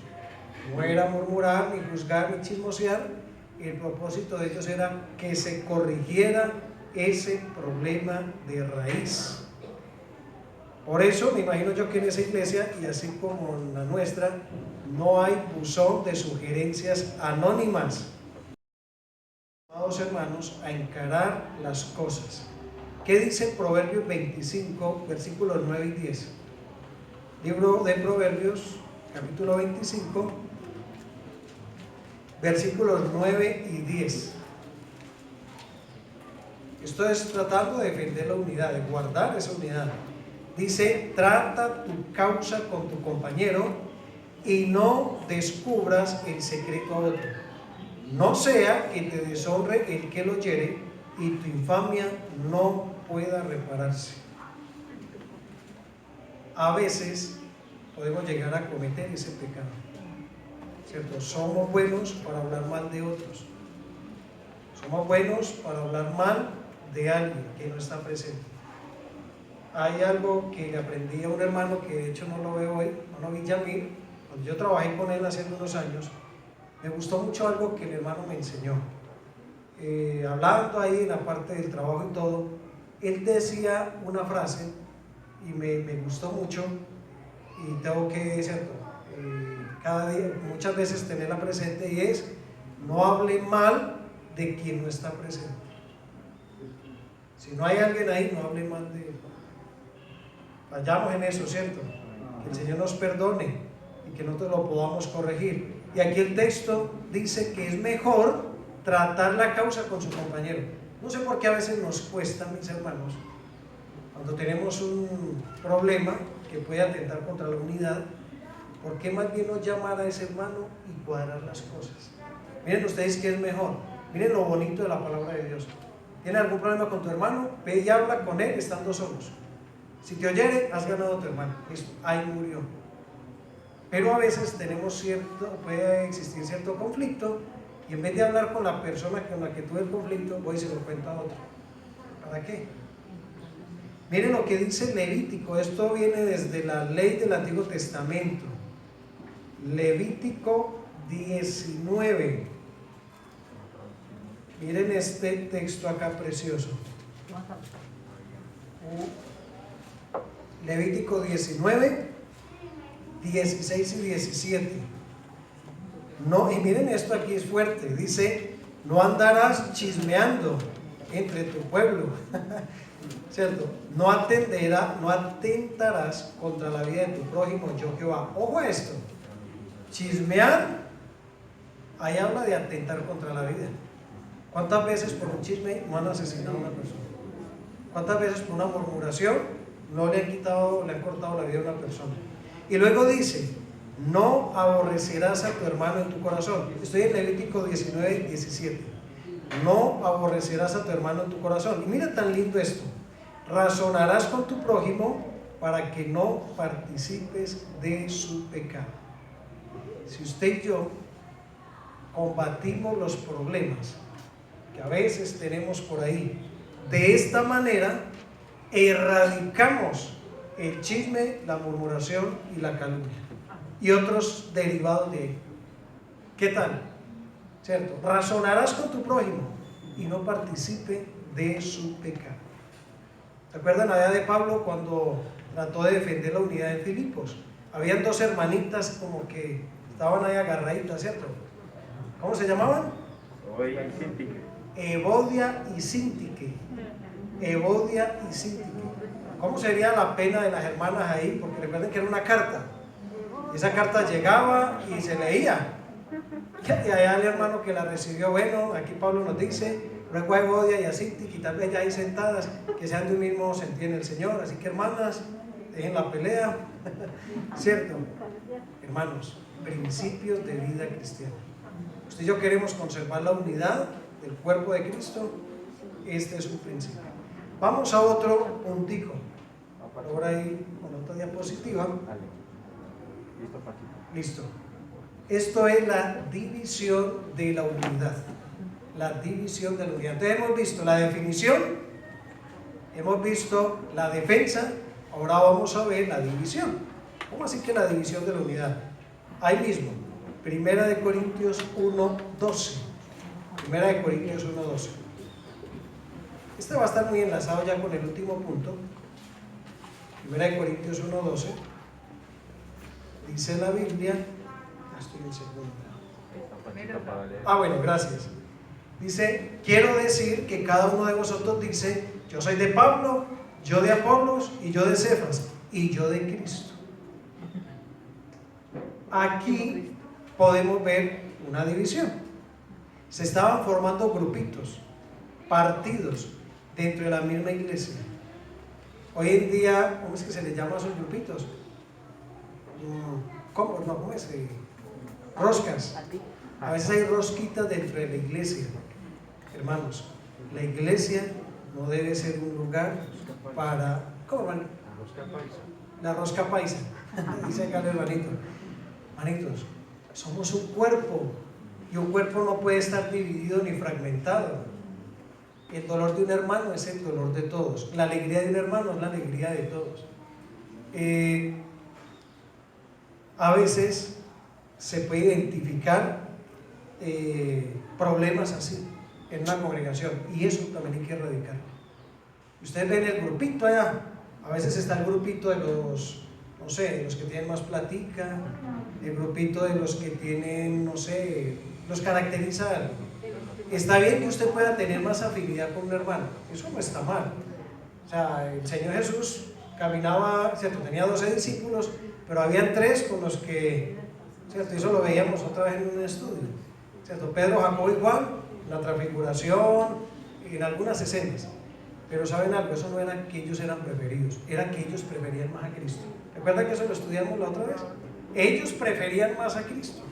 No era murmurar, ni juzgar, ni chismosear. El propósito de ellos era que se corrigiera ese problema de raíz. Por eso me imagino yo que en esa iglesia, y así como en la nuestra, no hay buzón de sugerencias anónimas. Amados hermanos, a encarar las cosas. ¿Qué dice Proverbios 25, versículos 9 y 10? Libro de Proverbios, capítulo 25, versículos 9 y 10. Esto es tratando de defender la unidad, de guardar esa unidad. Dice, trata tu causa con tu compañero y no descubras el secreto a otro. No sea que te deshonre el que lo oyere y tu infamia no pueda repararse. A veces podemos llegar a cometer ese pecado, ¿cierto? Somos buenos para hablar mal de otros. Somos buenos para hablar mal de alguien que no está presente. Hay algo que le aprendí a un hermano que de hecho no lo veo hoy, hermano Villamil. Cuando yo trabajé con él hace unos años, me gustó mucho algo que el hermano me enseñó. Hablando ahí en la parte del trabajo y todo, él decía una frase y me gustó mucho y tengo que, ¿cierto? Cada día, muchas veces tenerla presente, y es: no hable mal de quien no está presente. Si no hay alguien ahí, no hable mal de él. Fallamos en eso, ¿cierto? Que el Señor nos perdone y que nosotros lo podamos corregir. Y aquí el texto dice que es mejor tratar la causa con su compañero. No sé por qué a veces nos cuesta, mis hermanos, cuando tenemos un problema que puede atentar contra la unidad, ¿por qué más bien no llamar a ese hermano y cuadrar las cosas? Miren ustedes qué es mejor. Miren lo bonito de la palabra de Dios. ¿Tienes algún problema con tu hermano? Ve y habla con él estando solos. Si te oyere, has ganado a tu hermano. Listo, ahí murió. Pero a veces puede existir cierto conflicto, y en vez de hablar con la persona con la que tuve el conflicto, voy y se lo cuento a otro. ¿Para qué? Miren lo que dice Levítico. Esto viene desde la ley del Antiguo Testamento. Levítico 19. Miren este texto acá precioso. Levítico 19, 16 y 17. No, y miren, esto aquí es fuerte. Dice: no andarás chismeando entre tu pueblo. ¿Cierto? No atentarás contra la vida de tu prójimo, yo Jehová. Ojo a esto. Chismear, ahí habla de atentar contra la vida. ¿Cuántas veces por un chisme no han asesinado a una persona? ¿Cuántas veces por una murmuración no le han cortado la vida a una persona? Y luego dice: no aborrecerás a tu hermano en tu corazón. Estoy en Levítico 19 y 17. No aborrecerás a tu hermano en tu corazón. Y mira tan lindo esto: razonarás con tu prójimo para que no participes de su pecado. Si usted y yo combatimos los problemas que a veces tenemos por ahí de esta manera, erradicamos el chisme, la murmuración y la calumnia y otros derivados de él. ¿Qué tal? ¿Cierto? Razonarás con tu prójimo y no participe de su pecado. ¿Se acuerdan la idea de Pablo cuando trató de defender la unidad en Filipos? Habían dos hermanitas como que estaban ahí agarraditas, ¿cierto? ¿Cómo se llamaban? Evodia y Síntique. Evodia y Síntique. ¿Cómo sería la pena de las hermanas ahí? Porque recuerden que era una carta. Esa carta llegaba y se leía. Y allá el hermano que la recibió, bueno, aquí Pablo nos dice, luego a Evodia y a Síntique, y tal vez ya ahí sentadas, que sean de un mismo sentir en el Señor. Así que, hermanas, dejen la pelea, ¿Cierto? Hermanos, principios de vida cristiana. Usted y yo queremos conservar la unidad del cuerpo de Cristo. Este es un principio. Vamos a otro puntico. Ahora ahí con otra diapositiva. Listo, Paquito. Listo. Esto es la división de la unidad. La división de la unidad. Entonces hemos visto la definición, hemos visto la defensa, ahora vamos a ver la división. ¿Cómo así que la división de la unidad? Ahí mismo, 1 Corintios 1:12. 1 Corintios 1:12. Este va a estar muy enlazado ya con el último punto. 1 Corintios 1:12. Dice la Biblia, estoy en segunda. Bueno, gracias. Dice, quiero decir que cada uno de vosotros dice, yo soy de Pablo, yo de Apolos, y yo de Cefas, y yo de Cristo. Aquí podemos ver una división. Se estaban formando grupitos, partidos dentro de la misma iglesia. Hoy en día, ¿cómo es que se les llama a esos grupitos? ¿Cómo? No, ¿cómo es? Roscas. A veces hay rosquitas dentro de la iglesia. Hermanos, la iglesia no debe ser un lugar para... ¿Cómo, hermano? La rosca paisa. Dice acá el hermanito. Hermanitos, somos un cuerpo y un cuerpo no puede estar dividido ni fragmentado. El dolor de un hermano es el dolor de todos. La alegría de un hermano es la alegría de todos. A veces se puede identificar problemas así en una congregación y eso también hay que erradicar. Ustedes ven el grupito allá, a veces está el grupito de los, no sé, de los que tienen más platica, el grupito de los que tienen, no sé, los caracteriza algo. Está bien que usted pueda tener más afinidad con un hermano, eso no está mal. O sea, el Señor Jesús caminaba, ¿cierto? Tenía 12 discípulos, pero habían 3 con los que, ¿cierto? Eso lo veíamos otra vez en un estudio, ¿cierto? Pedro, Jacobo y Juan, la transfiguración, en algunas escenas. Pero ¿saben algo? Eso no era que ellos eran preferidos, era que ellos preferían más a Cristo. ¿Recuerdan que eso lo estudiamos la otra vez? Ellos preferían más a Cristo.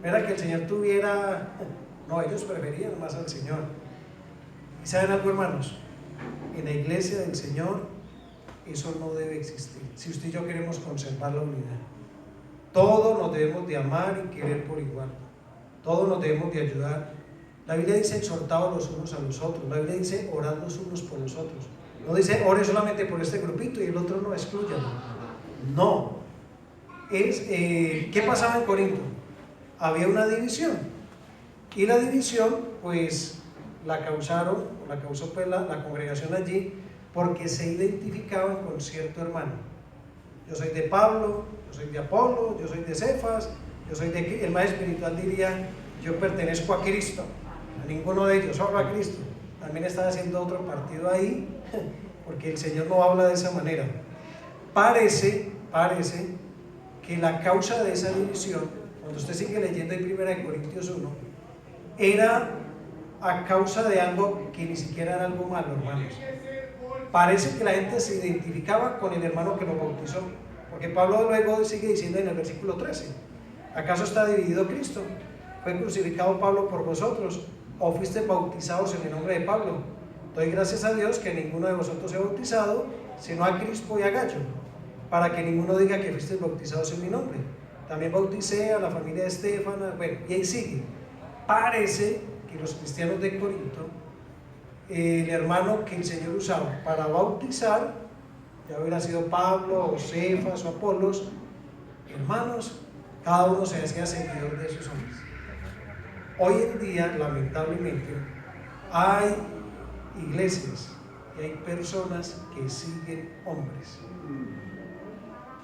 No era que el Señor tuviera... No, ellos preferían más al Señor. ¿Y saben algo, hermanos? En la iglesia del Señor eso no debe existir. Si usted y yo queremos conservar la unidad, todos nos debemos de amar y querer por igual. Todos nos debemos de ayudar. La Biblia dice exhortados los unos a los otros. La Biblia dice orad los unos por los otros. No dice ore solamente por este grupito y el otro no, exclúyalo. No. ¿Qué pasaba en Corinto? Había una división. Y la división, pues, la causó pues la congregación allí, porque se identificaban con cierto hermano. Yo soy de Pablo, yo soy de Apolo, yo soy de Cefas, yo soy de... El más espiritual diría, yo pertenezco a Cristo. A ninguno de ellos, solo a Cristo. También estaba haciendo otro partido ahí, porque el Señor no habla de esa manera. Parece que la causa de esa división, cuando usted sigue leyendo en 1 Corintios 1, era a causa de algo que ni siquiera era algo malo, hermanos. Parece que la gente se identificaba con el hermano que lo bautizó, porque Pablo luego sigue diciendo en el versículo 13, ¿acaso está dividido Cristo? ¿Fue crucificado Pablo por vosotros? ¿O fuiste bautizados en el nombre de Pablo? Doy gracias a Dios que ninguno de vosotros sea bautizado, sino a Crispo y a Gallo, para que ninguno diga que fuiste bautizados en mi nombre. También bauticé a la familia de Estefana. Bueno, y ahí sigue. Parece que los cristianos de Corinto, el hermano que el Señor usaba para bautizar, ya hubiera sido Pablo o Cefas o Apolos, hermanos, cada uno se hacía seguidor de esos hombres. Hoy en día, lamentablemente, hay iglesias y hay personas que siguen hombres.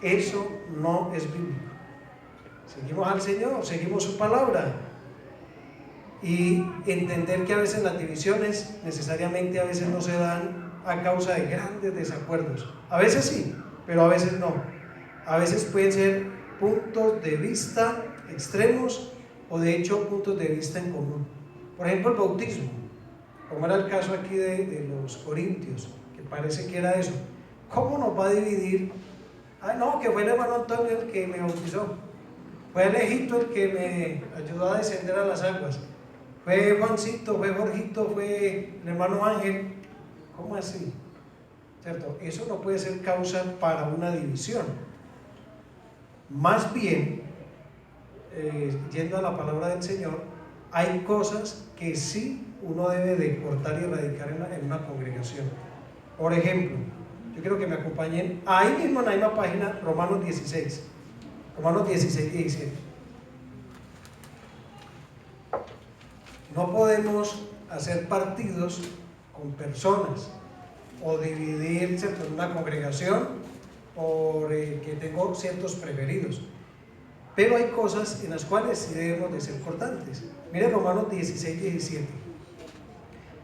Eso no es bíblico. Seguimos al Señor, seguimos su palabra. Y entender que a veces las divisiones necesariamente a veces no se dan a causa de grandes desacuerdos. A veces sí, pero a veces no. A veces pueden ser puntos de vista extremos o de hecho puntos de vista en común. Por ejemplo, el bautismo, como era el caso aquí de los corintios, que parece que era eso. ¿Cómo nos va a dividir Ay, no, que fue el hermano Antonio el que me bautizó. Fue Alejito el que me ayudó a descender a las aguas. Fue Juancito, fue Jorgito, fue el hermano Ángel. ¿Cómo así? ¿Cierto? Eso no puede ser causa para una división. Más bien, yendo a la palabra del Señor, hay cosas que sí uno debe de cortar y erradicar en una congregación. Por ejemplo, yo quiero que me acompañen ahí mismo en la misma página, Romanos 16, 17. No podemos hacer partidos con personas o dividirse en una congregación por que tengo ciertos preferidos. Pero hay cosas en las cuales sí debemos de ser cortantes. Mire Romanos 16, 17.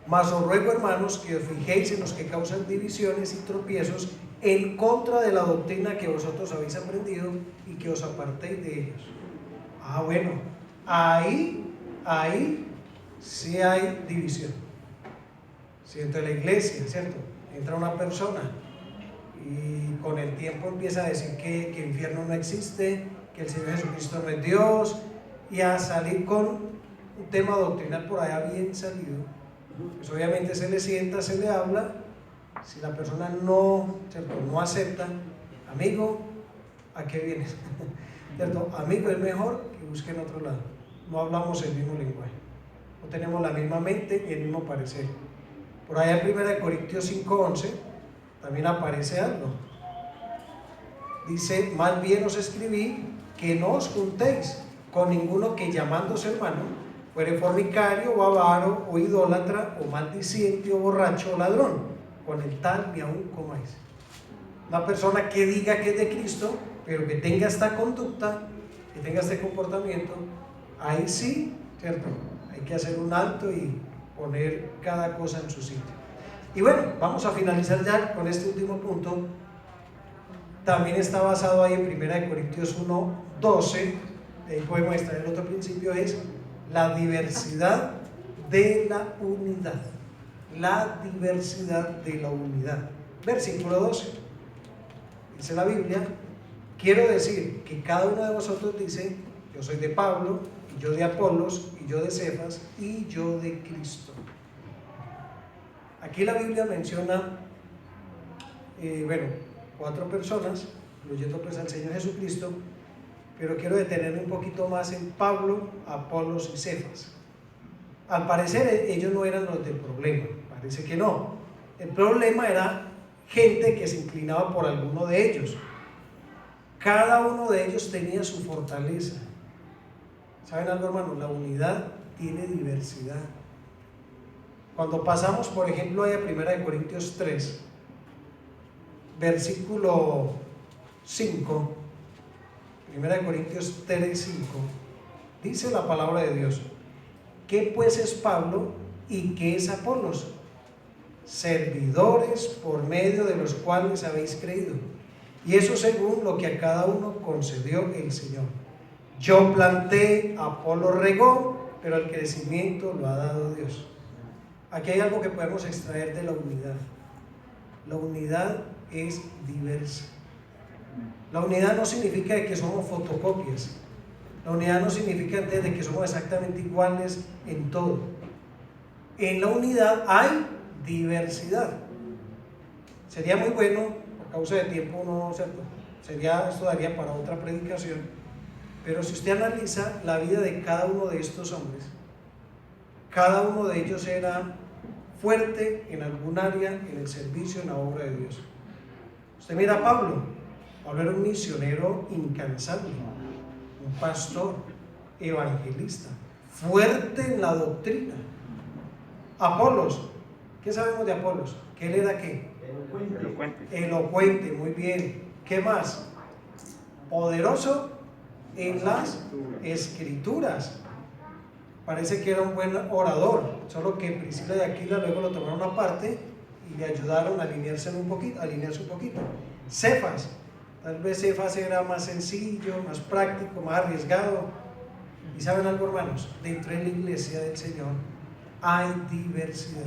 Mas os ruego, hermanos, que os fijéis en los que causan divisiones y tropiezos en contra de la doctrina que vosotros habéis aprendido y que os apartéis de ellos. Ah, bueno, ahí sí hay división. Si entre la iglesia, ¿cierto? Entra una persona y con el tiempo empieza a decir que el infierno no existe, que el Señor Jesucristo no es Dios, y a salir con un tema doctrinal por allá bien salido, pues obviamente se le sienta, se le habla. Si la persona no, ¿cierto?, no acepta, amigo, ¿a qué vienes? ¿Cierto? Amigo, es mejor que busque en otro lado. No hablamos el mismo lenguaje, no tenemos la misma mente y el mismo parecer. Por allá en 1 Corintios 5:11 también aparece algo. Dice: más bien os escribí que no os juntéis con ninguno que, llamándose hermano, fuere fornicario o avaro o idólatra o maldiciente o borracho o ladrón. Con el tal ni aún comáis. Una persona que diga que es de Cristo, pero que tenga esta conducta, que tenga este comportamiento, ahí sí, ¿cierto?, hay que hacer un alto y poner cada cosa en su sitio. Y bueno, vamos a finalizar ya con este último punto. También está basado ahí en 1 Corintios 1:12. Ahí podemos extraer el otro principio, es la diversidad de la unidad. La diversidad de la unidad. Versículo 12. Dice la Biblia: quiero decir que cada uno de vosotros dice: yo soy de Pablo, y yo de Apolos, y yo de Cefas, y yo de Cristo. Aquí la Biblia menciona, 4 personas, incluyendo pues al Señor Jesucristo, pero quiero detenerme un poquito más en Pablo, Apolos y Cefas. Al parecer ellos no eran los del problema, parece que no. El problema era gente que se inclinaba por alguno de ellos. Cada uno de ellos tenía su fortaleza. ¿Saben algo, hermano? La unidad tiene diversidad. Cuando pasamos, por ejemplo, ahí a 1 Corintios 3, versículo 5, 1 Corintios 3, 5, dice la palabra de Dios: ¿qué pues es Pablo y qué es Apolos? Servidores por medio de los cuales habéis creído, y eso según lo que a cada uno concedió el Señor. Yo planté, Apolo regó, pero el crecimiento lo ha dado Dios. Aquí hay algo que podemos extraer de la unidad. La unidad es diversa. La unidad no significa que somos fotocopias. La unidad no significa de que somos exactamente iguales en todo. En la unidad hay diversidad. Sería muy bueno, por causa de tiempo, no, ¿cierto?, esto daría para otra predicación, pero si usted analiza la vida de cada uno de estos hombres, cada uno de ellos era fuerte en algún área, en el servicio, en la obra de Dios. Usted mira a Pablo era un misionero incansable, un pastor, evangelista, fuerte en la doctrina. Apolos, ¿qué sabemos de Apolos? ¿Que él era qué? Elocuente, muy bien. ¿Qué más? Poderoso en las escrituras. Parece que era un buen orador, solo que Priscila y Aquila luego lo tomaron aparte y le ayudaron a alinearse un poquito. Cefas, tal vez Cefas era más sencillo, más práctico, más arriesgado. Y saben algo, hermanos, dentro de la iglesia del Señor hay diversidad.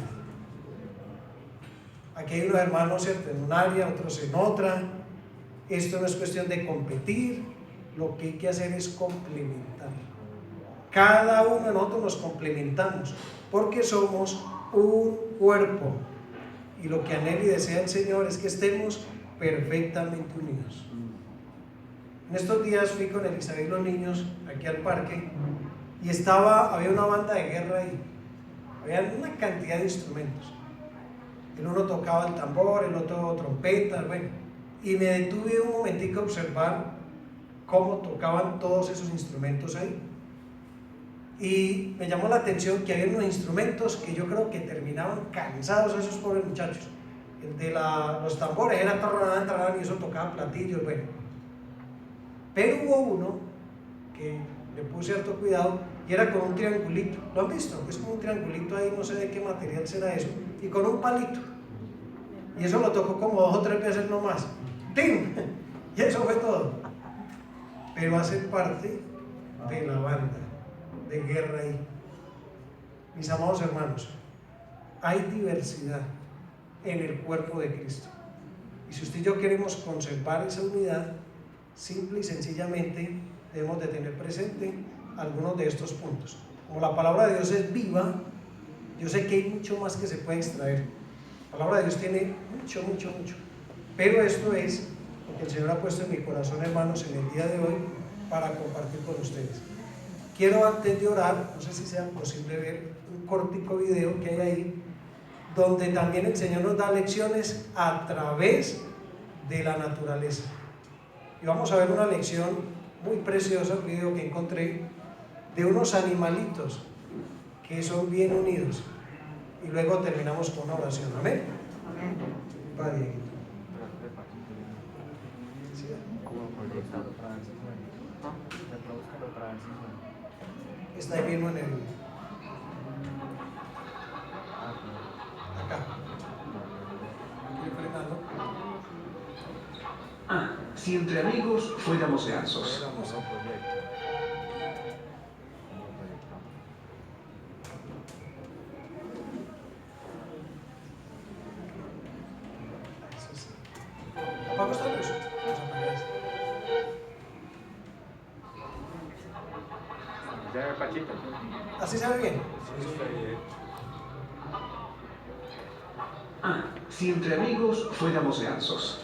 Aquí hay unos hermanos, ¿cierto?, en un área, otros en otra, Esto no es cuestión de competir, lo que hay que hacer es complementar. Cada uno de nosotros nos complementamos porque somos un cuerpo. Y lo que anhela y desea el Señor es que estemos perfectamente unidos. En estos días fui con Elizabeth y los niños aquí al parque y había una banda de guerra ahí. Había una cantidad de instrumentos. El uno tocaba el tambor, el otro trompetas, bueno. Y me detuve un momentico a observar cómo tocaban todos esos instrumentos ahí. Y me llamó la atención que había unos instrumentos que yo creo que terminaban cansados esos pobres muchachos. El de los tambores era tararán, y eso tocaba platillos, bueno. Pero hubo uno que le puse harto cuidado y era con un triangulito. ¿Lo han visto? Es como un triangulito ahí, no sé de qué material será eso, y con un palito. Y eso lo tocó como 2 o 3 veces nomás. ¡Tim! Y eso fue todo. Pero hace parte de la banda de guerra ahí. Mis amados hermanos, hay diversidad en el cuerpo de Cristo. Y si usted y yo queremos conservar esa unidad, simple y sencillamente debemos de tener presente algunos de estos puntos. Como la palabra de Dios es viva, yo sé que hay mucho más que se puede extraer. La palabra de Dios tiene mucho. Pero esto es lo que el Señor ha puesto en mi corazón, hermanos, en el día de hoy para compartir con ustedes. Quiero, antes de orar, no sé si sea posible ver un cortico video que hay ahí, donde también el Señor nos da lecciones a través de la naturaleza. Y vamos a ver una lección muy preciosa, un video que encontré, de unos animalitos que son bien unidos. Y luego terminamos con una oración. Amén. Va, Dieguito. Sí. Está ahí mismo en el... Acá. ¿Quiere frenarlo? Si entre amigos fuéramos gansos. ¿Apago esta luz? Vamos a apagar esta. Ya, Pachito. ¿Así se ve bien? Sí, está bien. Si entre amigos fuéramos gansos.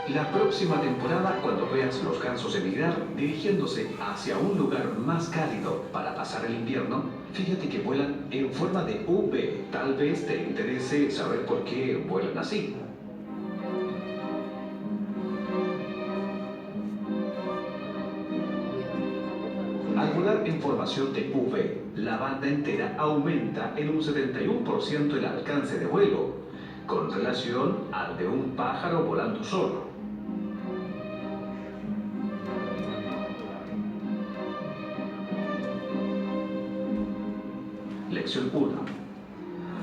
La próxima temporada, cuando veas los gansos emigrar dirigiéndose hacia un lugar más cálido para pasar el invierno, fíjate que vuelan en forma de V. Tal vez te interese saber por qué vuelan así. Al volar en formación de V, la banda entera aumenta en un 71% el alcance de vuelo, con relación al de un pájaro volando solo. Lección 1.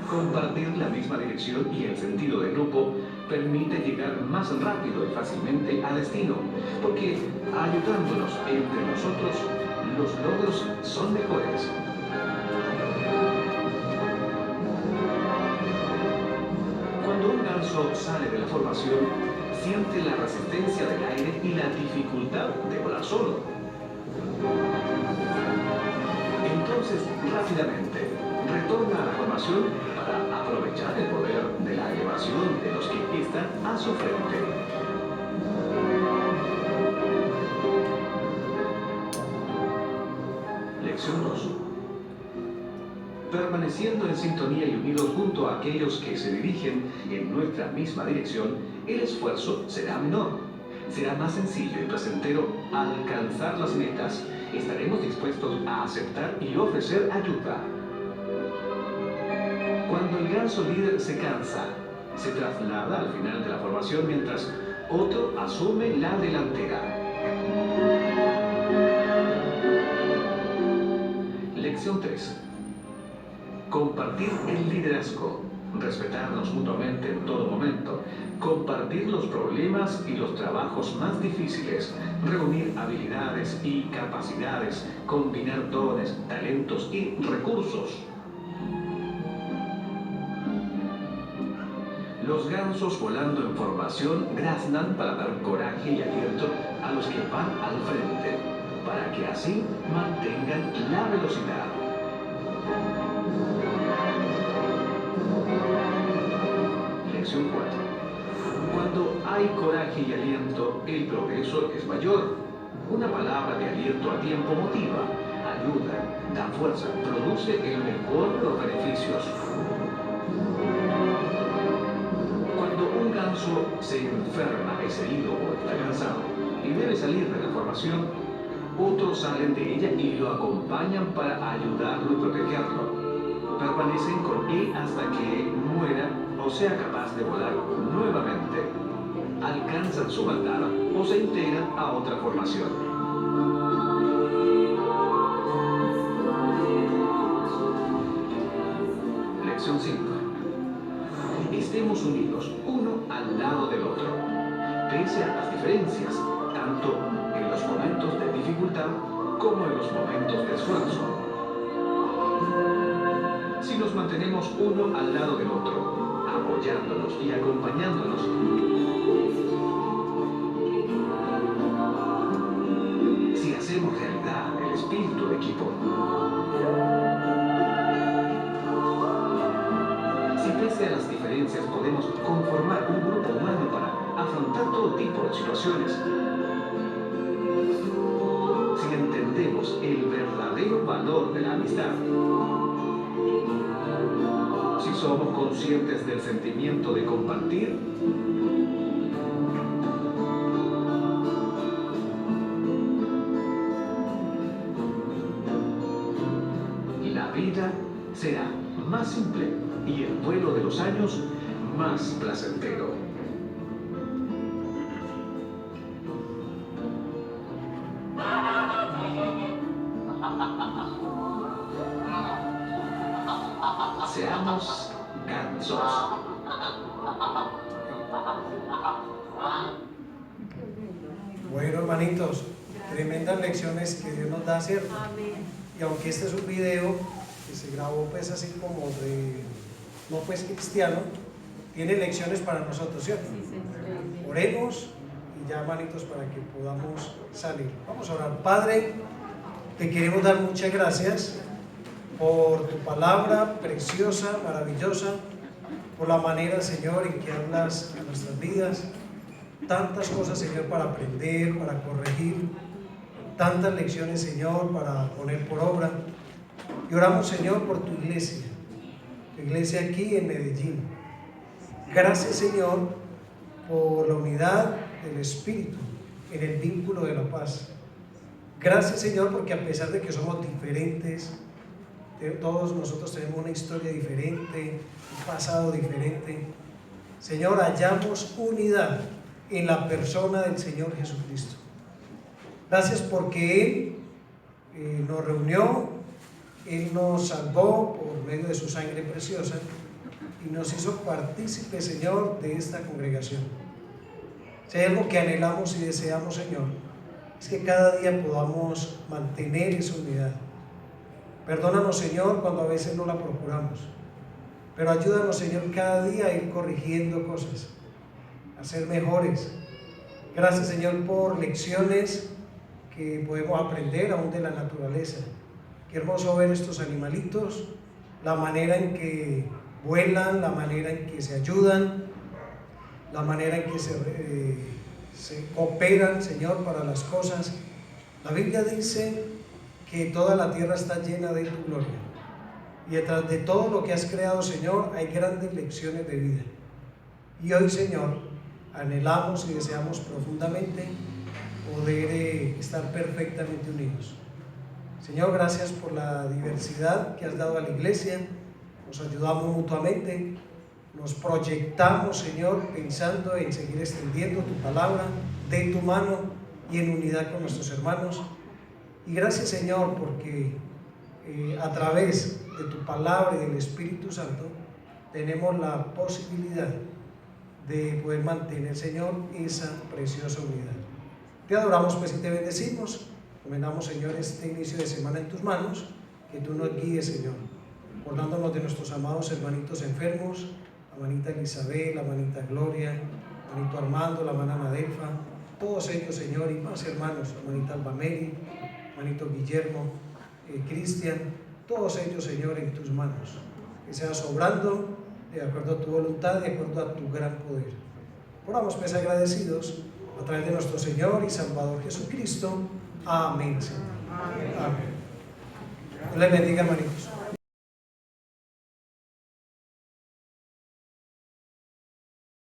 Compartir la misma dirección y el sentido de grupo permite llegar más rápido y fácilmente a destino, porque ayudándonos entre nosotros, los logros son mejores. Cuando un ganso sale de la formación, siente la resistencia del aire y la dificultad de volar solo. Entonces, rápidamente, retorna a la formación para aprovechar el poder de la elevación de los que están a su frente. Lección 2. Permaneciendo en sintonía y unidos junto a aquellos que se dirigen en nuestra misma dirección, el esfuerzo será menor. Será más sencillo y placentero alcanzar las metas. Estaremos dispuestos a aceptar y ofrecer ayuda. Cuando el ganso líder se cansa, se traslada al final de la formación mientras otro asume la delantera. Lección 3. Compartir el liderazgo. Respetarnos mutuamente en todo momento. Compartir los problemas y los trabajos más difíciles. Reunir habilidades y capacidades. Combinar dones, talentos y recursos. Los gansos volando en formación graznan para dar coraje y aliento a los que van al frente, para que así mantengan la velocidad. Lección 4. Cuando hay coraje y aliento, el progreso es mayor. Una palabra de aliento a tiempo motiva, ayuda, da fuerza, produce el mejor de los beneficios. Cuando un ganso se enferma, es herido o está cansado y debe salir de la formación, otros salen de ella y lo acompañan para ayudarlo y protegerlo. Permanecen con él hasta que muera o sea capaz de volar nuevamente. Alcanzan su bandada o se integran a otra formación. Lección 5. Estemos unidos uno al lado del otro, pese a las diferencias, tanto en los momentos de dificultad como en los momentos de esfuerzo. Si nos mantenemos uno al lado del otro, apoyándonos y acompañándonos, si hacemos realidad el espíritu de equipo, si pese a las diferencias podemos conformar un grupo humano para afrontar todo tipo de situaciones, si entendemos el verdadero valor de la amistad, si somos conscientes del sentimiento de compartir, la vida será más simple y el vuelo de los años más placentero. Seamos gansos. Bueno, hermanitos, tremendas lecciones que Dios nos da, ¿cierto? Y aunque este es un video que se grabó pues así como de, no pues cristiano, tiene lecciones para nosotros, ¿cierto? Oremos y ya, hermanitos, para que podamos salir. Vamos a orar. Padre, te queremos dar muchas gracias por tu palabra preciosa, maravillosa, por la manera, Señor, en que hablas a nuestras vidas. Tantas cosas, Señor, para aprender, para corregir, tantas lecciones, Señor, para poner por obra. Y oramos, Señor, por tu iglesia aquí en Medellín. Gracias, Señor, por la unidad del Espíritu en el vínculo de la paz. Gracias, Señor, porque a pesar de que somos diferentes, todos nosotros tenemos una historia diferente, un pasado diferente, Señor, hallamos unidad en la persona del Señor Jesucristo. Gracias porque Él nos reunió, Él nos salvó por medio de su sangre preciosa y nos hizo partícipes, Señor, de esta congregación. Si hay algo que anhelamos y deseamos, Señor, es que cada día podamos mantener esa unidad. Perdónanos, Señor, cuando a veces no la procuramos, pero ayúdanos, Señor, cada día a ir corrigiendo cosas, a ser mejores. Gracias, Señor, por lecciones que podemos aprender aún de la naturaleza. Qué hermoso ver estos animalitos, la manera en que vuelan, la manera en que se ayudan, la manera en que se cooperan, Señor, para las cosas. La Biblia dice que toda la tierra está llena de tu gloria. Y detrás de todo lo que has creado, Señor, hay grandes lecciones de vida. Y hoy, Señor, anhelamos y deseamos profundamente poder estar perfectamente unidos. Señor, gracias por la diversidad que has dado a la iglesia. Nos ayudamos mutuamente, nos proyectamos, Señor, pensando en seguir extendiendo tu palabra de tu mano y en unidad con nuestros hermanos. Y gracias, Señor, porque a través de tu palabra y del Espíritu Santo tenemos la posibilidad de poder mantener, Señor, esa preciosa unidad. Te adoramos, pues, y te bendecimos. Encomendamos, Señor, este inicio de semana en tus manos, que tú nos guíes, Señor, acordándonos de nuestros amados hermanitos enfermos, la hermanita Elizabeth, la hermanita Gloria, el hermanito Armando, la hermana Nadelfa, todos ellos, Señor, y más hermanos, la hermanita Albameri, hermanito Guillermo, Cristian, todos ellos, Señor, en tus manos, que seas obrando de acuerdo a tu voluntad, de acuerdo a tu gran poder. Oramos pues agradecidos a través de nuestro Señor y Salvador Jesucristo. Amén, Señor. Amén. Dios les bendiga, hermanitos.